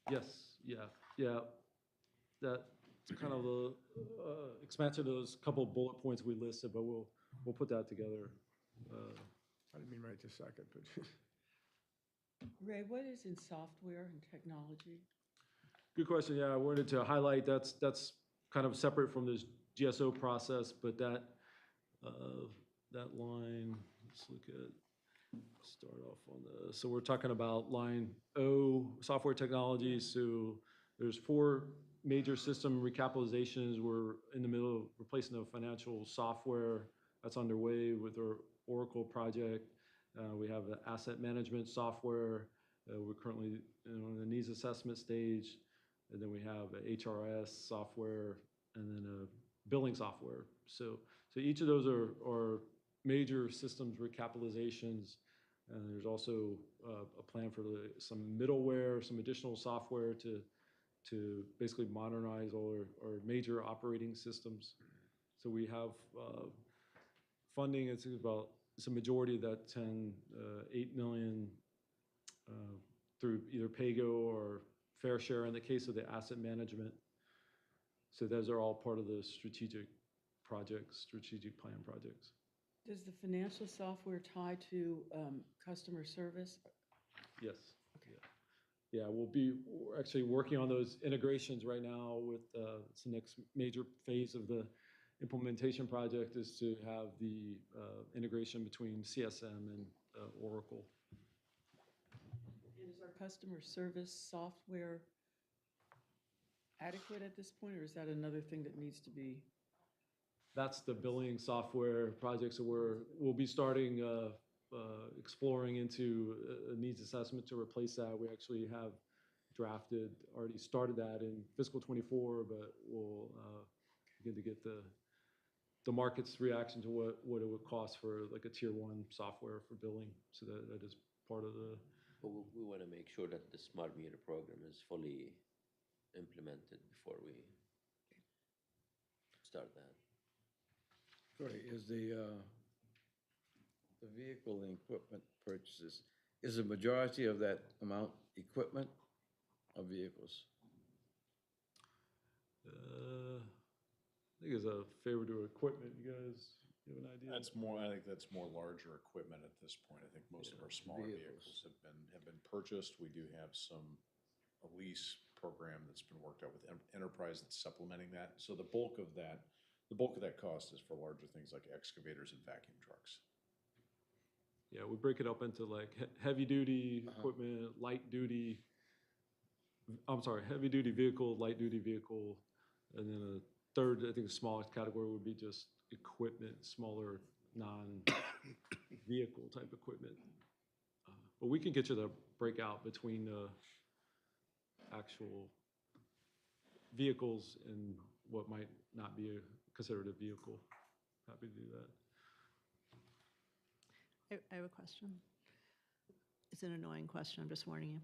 Yes, yeah. That's kind of the expansion of those couple bullet points we listed, but we'll put that together I didn't mean right this second, but Ray, what is in software and technology? Good question. Yeah, I wanted to highlight that's kind of separate from this GSO process, but that line, let's look at, start off on the, so we're talking about line O, software technology. So there's 4 major system recapitalizations. We're in the middle of replacing the financial software that's underway with our Oracle project. We have the asset management software. We're currently in the needs assessment stage. And then we have a HRS software and then a billing software. So each of those are major systems recapitalizations. And there's also a plan for some middleware, some additional software to basically modernize all our major operating systems. So we have funding. It's a majority of that 8 million through either PAYGO or fair share in the case of the asset management. So those are all part of the strategic plan projects. Does the financial software tie to customer service? Yes. Yeah, we're actually working on those integrations right now with it's the next major phase of the implementation project is to have the integration between CSM and Oracle. And is our customer service software adequate at this point, or is that another thing that needs to be? That's the billing software project. So we'll be starting exploring into a needs assessment to replace that. We actually have already started that in fiscal '24, but we'll begin to get the market's reaction to what it would cost for like a tier 1 software for billing. So that is part of the. But we want to make sure that the smart meter program is fully implemented before we start that. Sorry, is the vehicle and equipment purchases, is the majority of that amount equipment or vehicles? I think it's a favor to equipment. You guys have an idea? I think that's more larger equipment at this point. I think most of our smaller vehicles have been purchased. We do have a lease program that's been worked out with Enterprise that's supplementing that. So the bulk of that cost is for larger things like excavators and vacuum trucks. Yeah, we break it up into like heavy duty equipment, heavy duty vehicle, light duty vehicle, and then a third, I think the smallest category would be just equipment, smaller non-vehicle type equipment. But we can get you the breakout between the actual vehicles and what might not be considered a vehicle. Happy to do that. I have a question. It's an annoying question, I'm just warning you.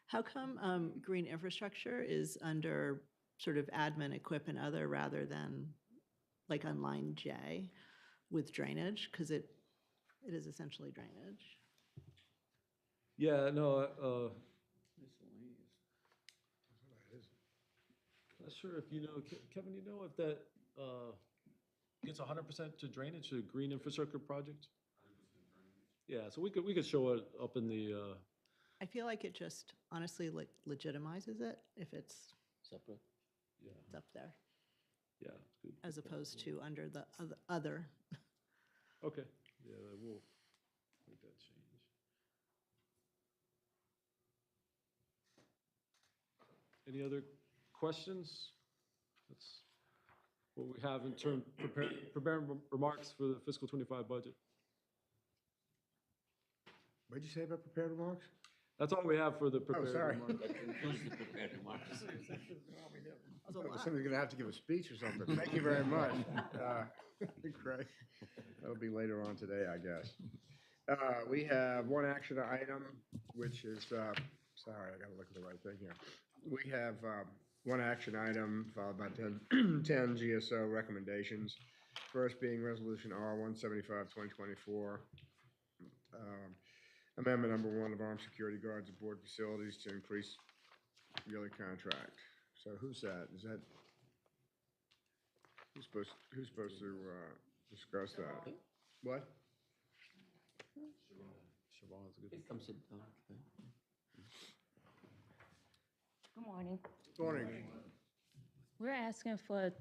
How come green infrastructure is under sort of admin, equip, and other rather than like on line J with drainage? Because it is essentially drainage. Yeah, no, Miscellaneous. not sure if you know, Kevin, you know if that gets 100% to drainage, to green infrastructure project? Yeah, so we could show it up in the, I feel like it just honestly legitimizes it if it's Separate? yeah, up there, yeah. Good. as opposed to under the other. Okay, yeah, we'll make that change. Any other questions? That's what we have in terms, preparing remarks for the fiscal '25 budget. What'd you say about prepared remarks? That's all we have for the prepared sorry. remarks. Includes the prepared remarks. Somebody's gonna have to give a speech or something. Thank you very much. Craig. That'll be later on today, I guess. We have one action item, which is, sorry, I gotta look at the right thing here. We have one action item followed by 10 GSO recommendations. First being Resolution R-175-2024. Amendment number 1 of Armed Security Guards Aboard Facilities to increase yearly contract. So who's that? Is that, who's supposed to discuss that? What? Come sit down. Good morning. Morning. We're asking for a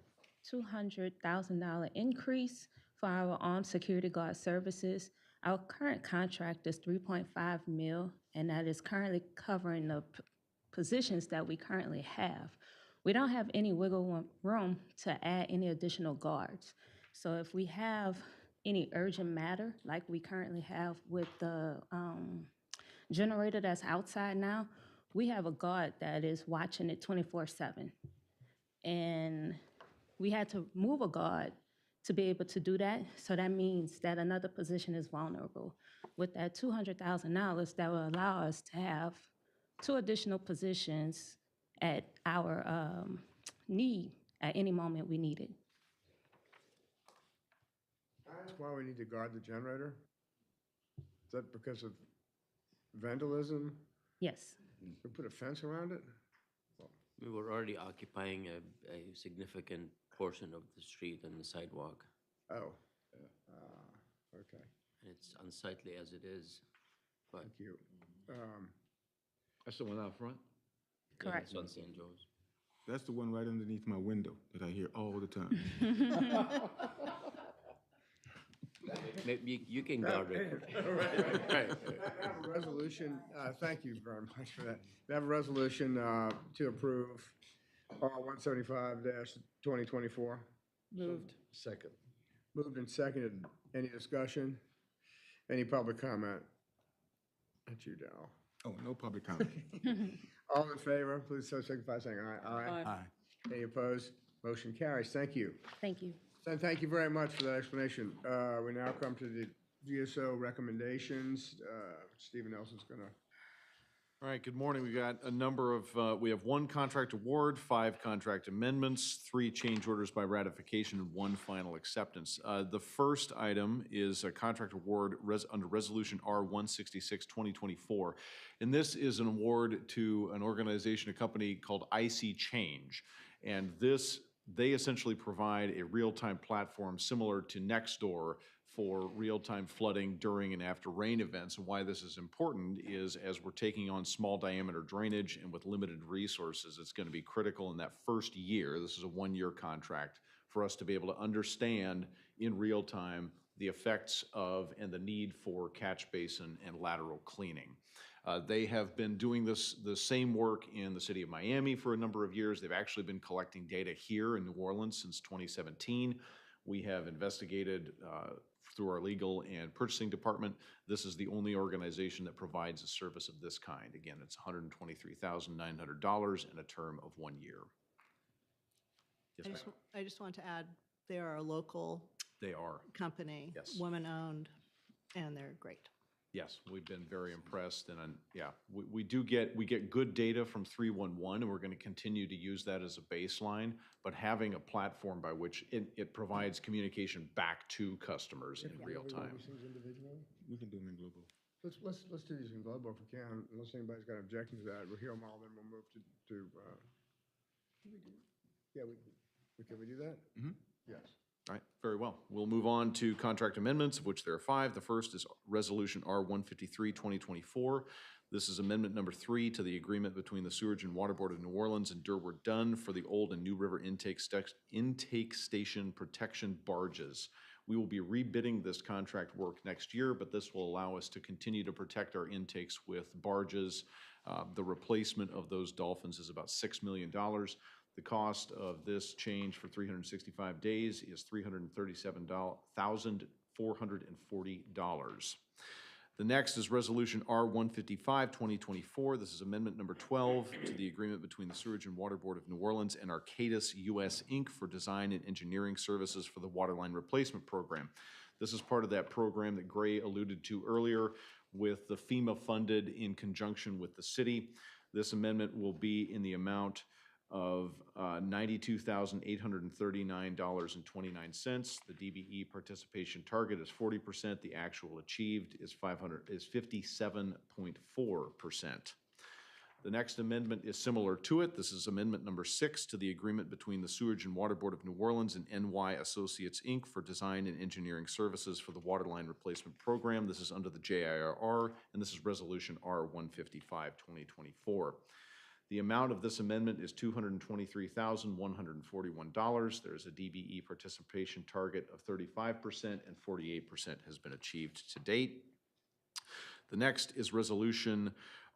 $200,000 increase for our armed security guard services. Our current contract is 3.5 mil, and that is currently covering the positions that we currently have. We don't have any wiggle room to add any additional guards. So if we have any urgent matter, like we currently have with the generator that's outside now, we have a guard that is watching it 24/7. And we had to move a guard to be able to do that. So that means that another position is vulnerable. With that $200,000, that will allow us to have 2 additional positions at our need at any moment we need it. That's why we need to guard the generator? Is that because of vandalism? Yes. We put a fence around it? We were already occupying a significant portion of the street and the sidewalk, Oh. Okay, and it's unsightly as it is, but. thank you. That's the one out front? yeah, Correct. It's on St. Joe's. That's the one right underneath my window that I hear all the time. Maybe you can guard it. Right. I have a resolution, thank you very much for that. We have a resolution to approve R 175-2024. Moved. Second. Moved and seconded. Any discussion? Any public comment? That's you, Darrell. Oh, no public comment. All in favor, please so signify by saying aye. Aye. Any opposed? Motion carries. Thank you. Thank you. And thank you very much for that explanation. We now come to the GSO recommendations. Stephen Nelson's gonna. All right, good morning. We got a number of, we have 1 contract award, 5 contract amendments, 3 change orders by ratification, and 1 final acceptance. The first item is a contract award under Resolution R 166-2024. And this is an award to an organization, a company called IC Change. And they essentially provide a real-time platform similar to Nextdoor for real-time flooding during and after rain events. And why this is important is as we're taking on small diameter drainage and with limited resources, it's going to be critical in that first year. This is a 1-year contract for us to be able to understand in real time the effects of and the need for catch basin and lateral cleaning. They have been doing the same work in the city of Miami for a number of years. They've actually been collecting data here in New Orleans since 2017. We have investigated through our legal and purchasing department. This is the only organization that provides a service of this kind. Again, it's $123,900 and a term of 1 year. Yes, ma'am. I just want to add, they are a local They are. company. Yes. Women-owned, and they're great. Yes, we've been very impressed, and yeah, we get good data from 311, and we're going to continue to use that as a baseline. But having a platform by which it provides communication back to customers in real time. These things individually? We can do them in global. Let's do these in global if we can, unless anybody's got an objection to that. We'll hear them all, then we'll move to. Yeah, can we do that? Mhm. Yes. All right, very well. We'll move on to contract amendments, of which there are 5. The first is Resolution R 153-2024. This is amendment number 3 to the agreement between the Sewerage and Water Board of New Orleans and Durward Dunn for the Old and New River intake station protection barges. We will be rebidding this contract work next year, but this will allow us to continue to protect our intakes with barges. The replacement of those dolphins is about $6 million. The cost of this change for 365 days is $337,440. The next is Resolution R 155-2024. This is amendment number 12 to the agreement between the Sewerage and Water Board of New Orleans and Arcadis US Inc. for design and engineering services for the waterline replacement program. This is part of that program that Gray alluded to earlier with the FEMA funded in conjunction with the city. This amendment will be in the amount of $92,839.29. The DBE participation target is 40%. The actual achieved is 57.4%. The next amendment is similar to it. This is amendment number 6 to the agreement between the Sewerage and Water Board of New Orleans and NY Associates, Inc. for design and engineering services for the waterline replacement program. This is under the JIRR, and this is Resolution R-155, 2024. The amount of this amendment is $223,141. There's a DBE participation target of 35%, and 48% has been achieved to date. The next is Resolution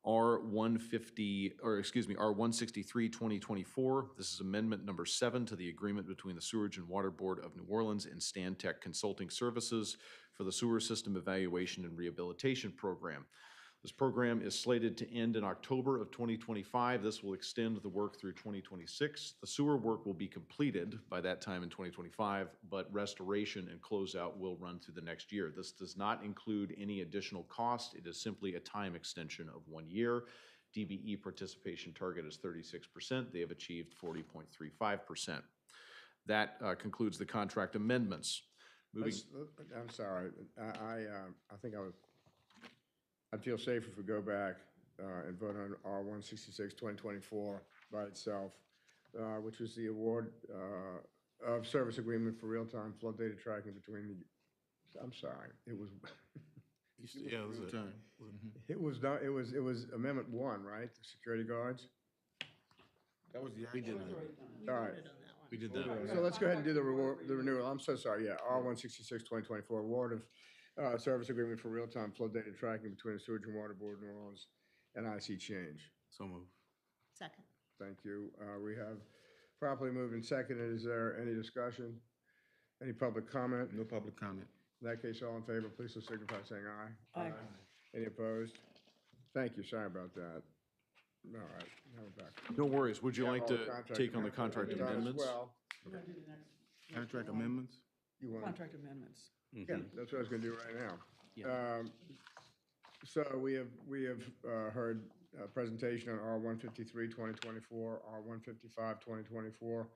R-163, 2024. This is amendment number 7 to the agreement between the Sewerage and Water Board of New Orleans and Stantec Consulting Services for the Sewer System Evaluation and Rehabilitation Program. This program is slated to end in October of 2025. This will extend the work through 2026. The sewer work will be completed by that time in 2025, but restoration and closeout will run through the next year. This does not include any additional cost. It is simply a time extension of 1 year. DBE participation target is 36%. They have achieved 40.35%. That concludes the contract amendments. Moving. I'm sorry, I think I'd feel safer if we go back and vote on R-166, 2024 by itself, which was the award of service agreement for real-time flood data tracking between the, I'm sorry, it was, Yeah, it was a time. it was Amendment 1, right? The security guards? That was the. We did not. All right. We did that. So let's go ahead and do the renewal. I'm so sorry, yeah, R-166, 2024, award of service agreement for real-time flood data tracking between the Sewage and Water Board of New Orleans and IC Change. So moved. Second. Thank you. We have properly moved and seconded. Is there any discussion? Any public comment? No public comment. In that case, all in favor, please so signify by saying aye. Aye. Any opposed? Thank you, sorry about that. All right, now we're back. No worries. Would you Yeah, like all to the contract take on the contract done as amendments? well. You wanna do the next- Contract amendments? You want? Contract amendments. Yeah, that's what I was gonna do right now. Yeah. So we have heard a presentation on R-153, 2024, R-155, 2024,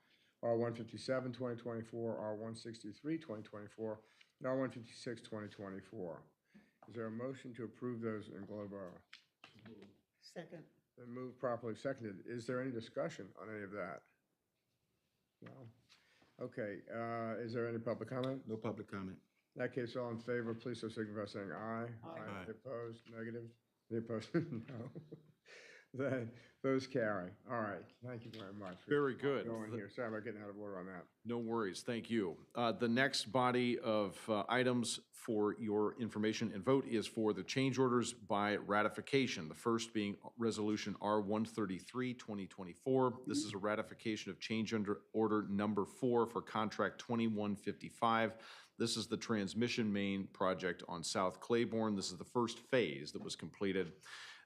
R-157, 2024, R-163, 2024, and R-156, 2024. Is there a motion to approve those in globo? Second. Then moved properly seconded. Is there any discussion on any of that? No? Okay, is there any public comment? No public comment. In that case, all in favor, please so signify by saying aye. Aye. Any opposed, negative? Any opposed, no. Those carry. All right, thank you very much. for Very good. Going here, sorry about getting out of order on that. No worries, thank you. The next body of items for your information and vote is for the change orders by ratification. The first being Resolution R-133, 2024. This is a ratification of change order number 4 for contract 2155. This is the transmission main project on South Claiborne. This is the first phase that was completed.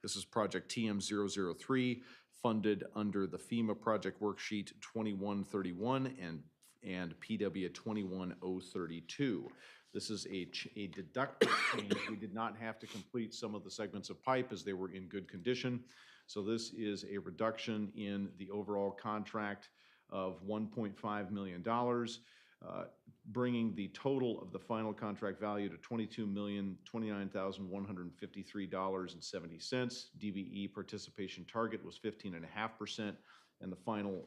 This is project TM003, funded under the FEMA project worksheet 2131 and PW 21032. This is a deductive change. We did not have to complete some of the segments of pipe as they were in good condition. So this is a reduction in the overall contract of $1.5 million, bringing the total of the final contract value to $22,029,153.70. DBE participation target was 15.5%, and the final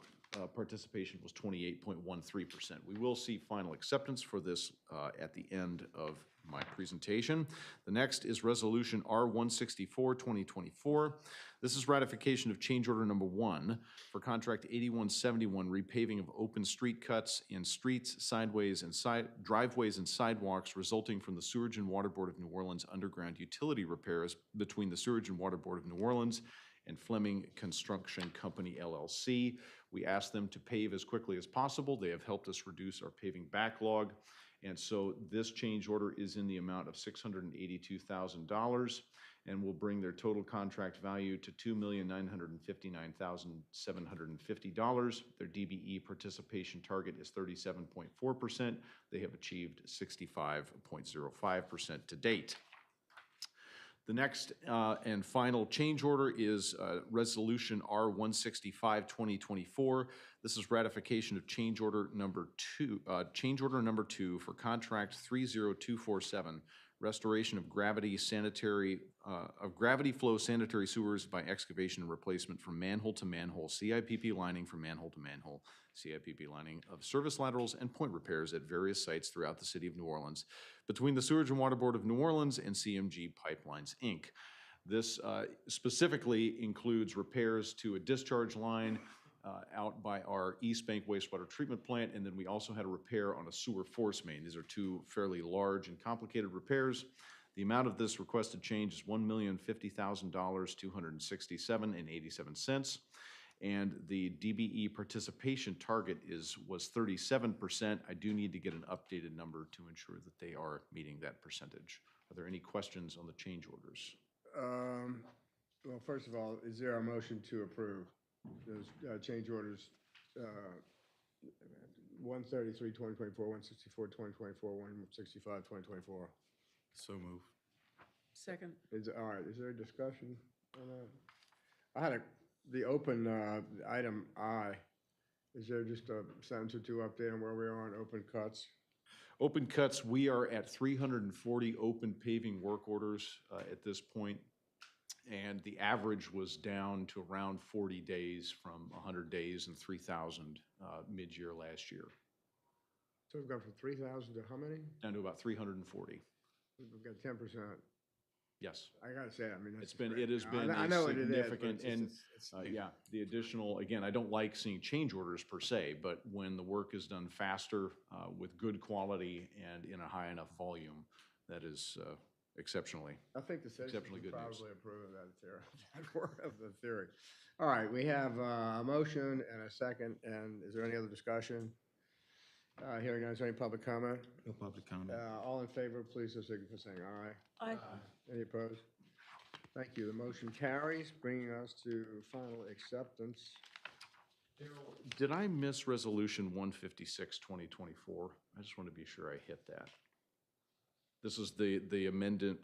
participation was 28.13%. We will see final acceptance for this at the end of my presentation. The next is Resolution R-164, 2024. This is ratification of change order number 1 for contract 8171, repaving of open street cuts in streets, driveways, and sidewalks resulting from the Sewerage and Water Board of New Orleans underground utility repairs between the Sewerage and Water Board of New Orleans and Fleming Construction Company, LLC. We asked them to pave as quickly as possible. They have helped us reduce our paving backlog. And so this change order is in the amount of $682,000 and will bring their total contract value to $2,959,750. Their DBE participation target is 37.4%. They have achieved 65.05% to date. The next and final change order is Resolution R-165, 2024. This is ratification of change order number 2 for contract 30247, restoration of gravity flow sanitary sewers by excavation and replacement from manhole to manhole, CIPP lining from manhole to manhole, CIPP lining of service laterals and point repairs at various sites throughout the city of New Orleans between the Sewerage and Water Board of New Orleans and CMG Pipelines, Inc. This specifically includes repairs to a discharge line out by our East Bank wastewater treatment plant, and then we also had a repair on a sewer force main. These are two fairly large and complicated repairs. The amount of this requested change is $1,050,000, $267.87. And the DBE participation target was 37%. I do need to get an updated number to ensure that they are meeting that percentage. Are there any questions on the change orders? Well, first of all, is there a motion to approve those change orders, 133, 2024, 164, 2024, 165, 2024? So move. Second. All right, is there a discussion on that? I had the open item I. Is there just a sentence or two update on where we are on open cuts? Open cuts, we are at 340 open paving work orders at this point. And the average was down to around 40 days from 100 days and 3,000 mid-year last year. So we've gone from 3,000 to how many? Down to about 340. We've got 10%. Yes. I gotta say, I mean, that's It has been I a know it is, but significant, and yeah, the additional, again, I don't like seeing change orders per se, but when the work is done faster, with good quality and in a high enough volume, that is exceptionally. I think the citizens exceptionally would good news. probably approve of that theory, of the theory. All right, we have a motion and a second, and is there any other discussion? Hearing none, is there any public comment? No public comment. All in favor, please so signify by saying aye. Aye. Any opposed? Thank you. The motion carries, bringing us to final acceptance. Did I miss Resolution 156, 2024? I just want to be sure I hit that. This is the amendment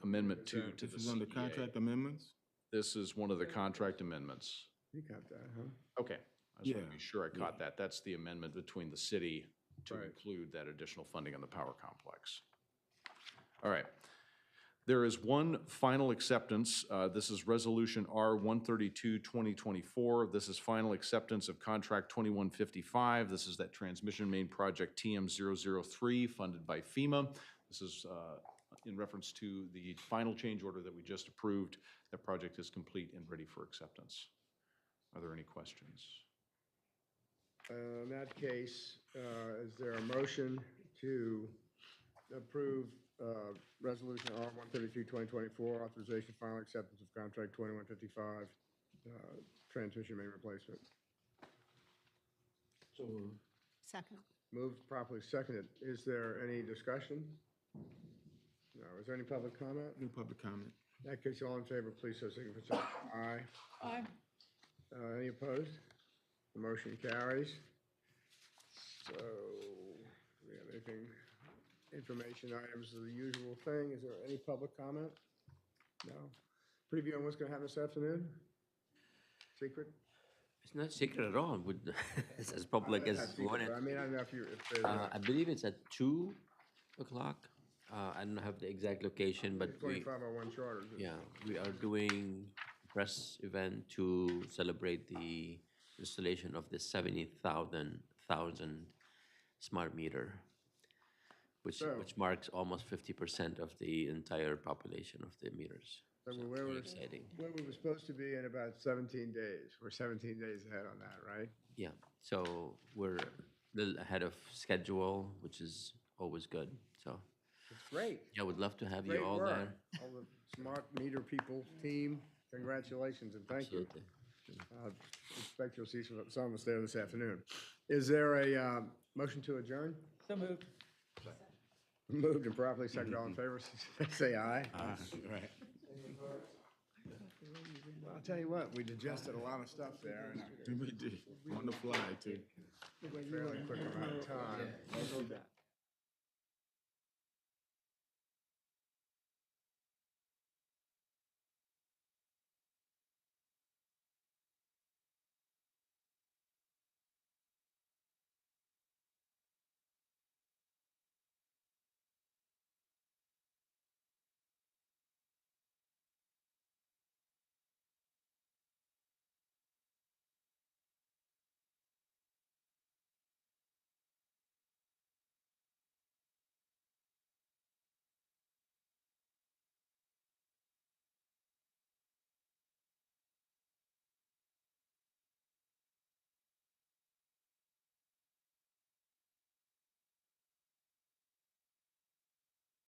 to the This is on the CEA. contract amendments? This is one of the contract amendments. You got that, huh? Okay, I just want to Yeah. be sure I caught that. That's the amendment between the city to Right. include that additional funding on the power complex. All right. There is one final acceptance. This is Resolution R 132, 2024. This is final acceptance of Contract 2155. This is that transmission main project TM003 funded by FEMA. This is in reference to the final change order that we just approved. That project is complete and ready for acceptance. Are there any questions? In that case, is there a motion to approve Resolution R 132, 2024, authorization final acceptance of contract 2155, transmission main replacement? Second. Moved, properly seconded. Is there any discussion? No. Is there any public comment? No public comment. In that case, all in favor, please so signify by saying aye. Aye. Any opposed? The motion carries. So, do we have anything, information items, the usual thing? Is there any public comment? No? Preview on what's going to happen this afternoon? Secret? It's not secret at all. It's as public as That's you want secret, it. but I mean, I don't know if there's I believe it's at 2 o'clock. I don't have the exact location, but we, 2501 charter. yeah, we are doing press event to celebrate the installation of the 70,000 smart meter, which marks almost 50% of the entire population of the meters. So So we're it's where very we're, exciting. where we were supposed to be in about 17 days. We're 17 days ahead on that, right? Yeah, so we're a little ahead of schedule, which is always good. So It's great. yeah, would love to have you Great all work. there. All the smart meter people, team, congratulations and thank you. Absolutely. Expect you'll see some of us there this afternoon. Is there a motion to adjourn? So moved. Moved and properly seconded. All in favor, say aye. Right. Well, I'll tell you what, we digested a lot of stuff there in We did, on the fly, too. a fairly quick amount of time.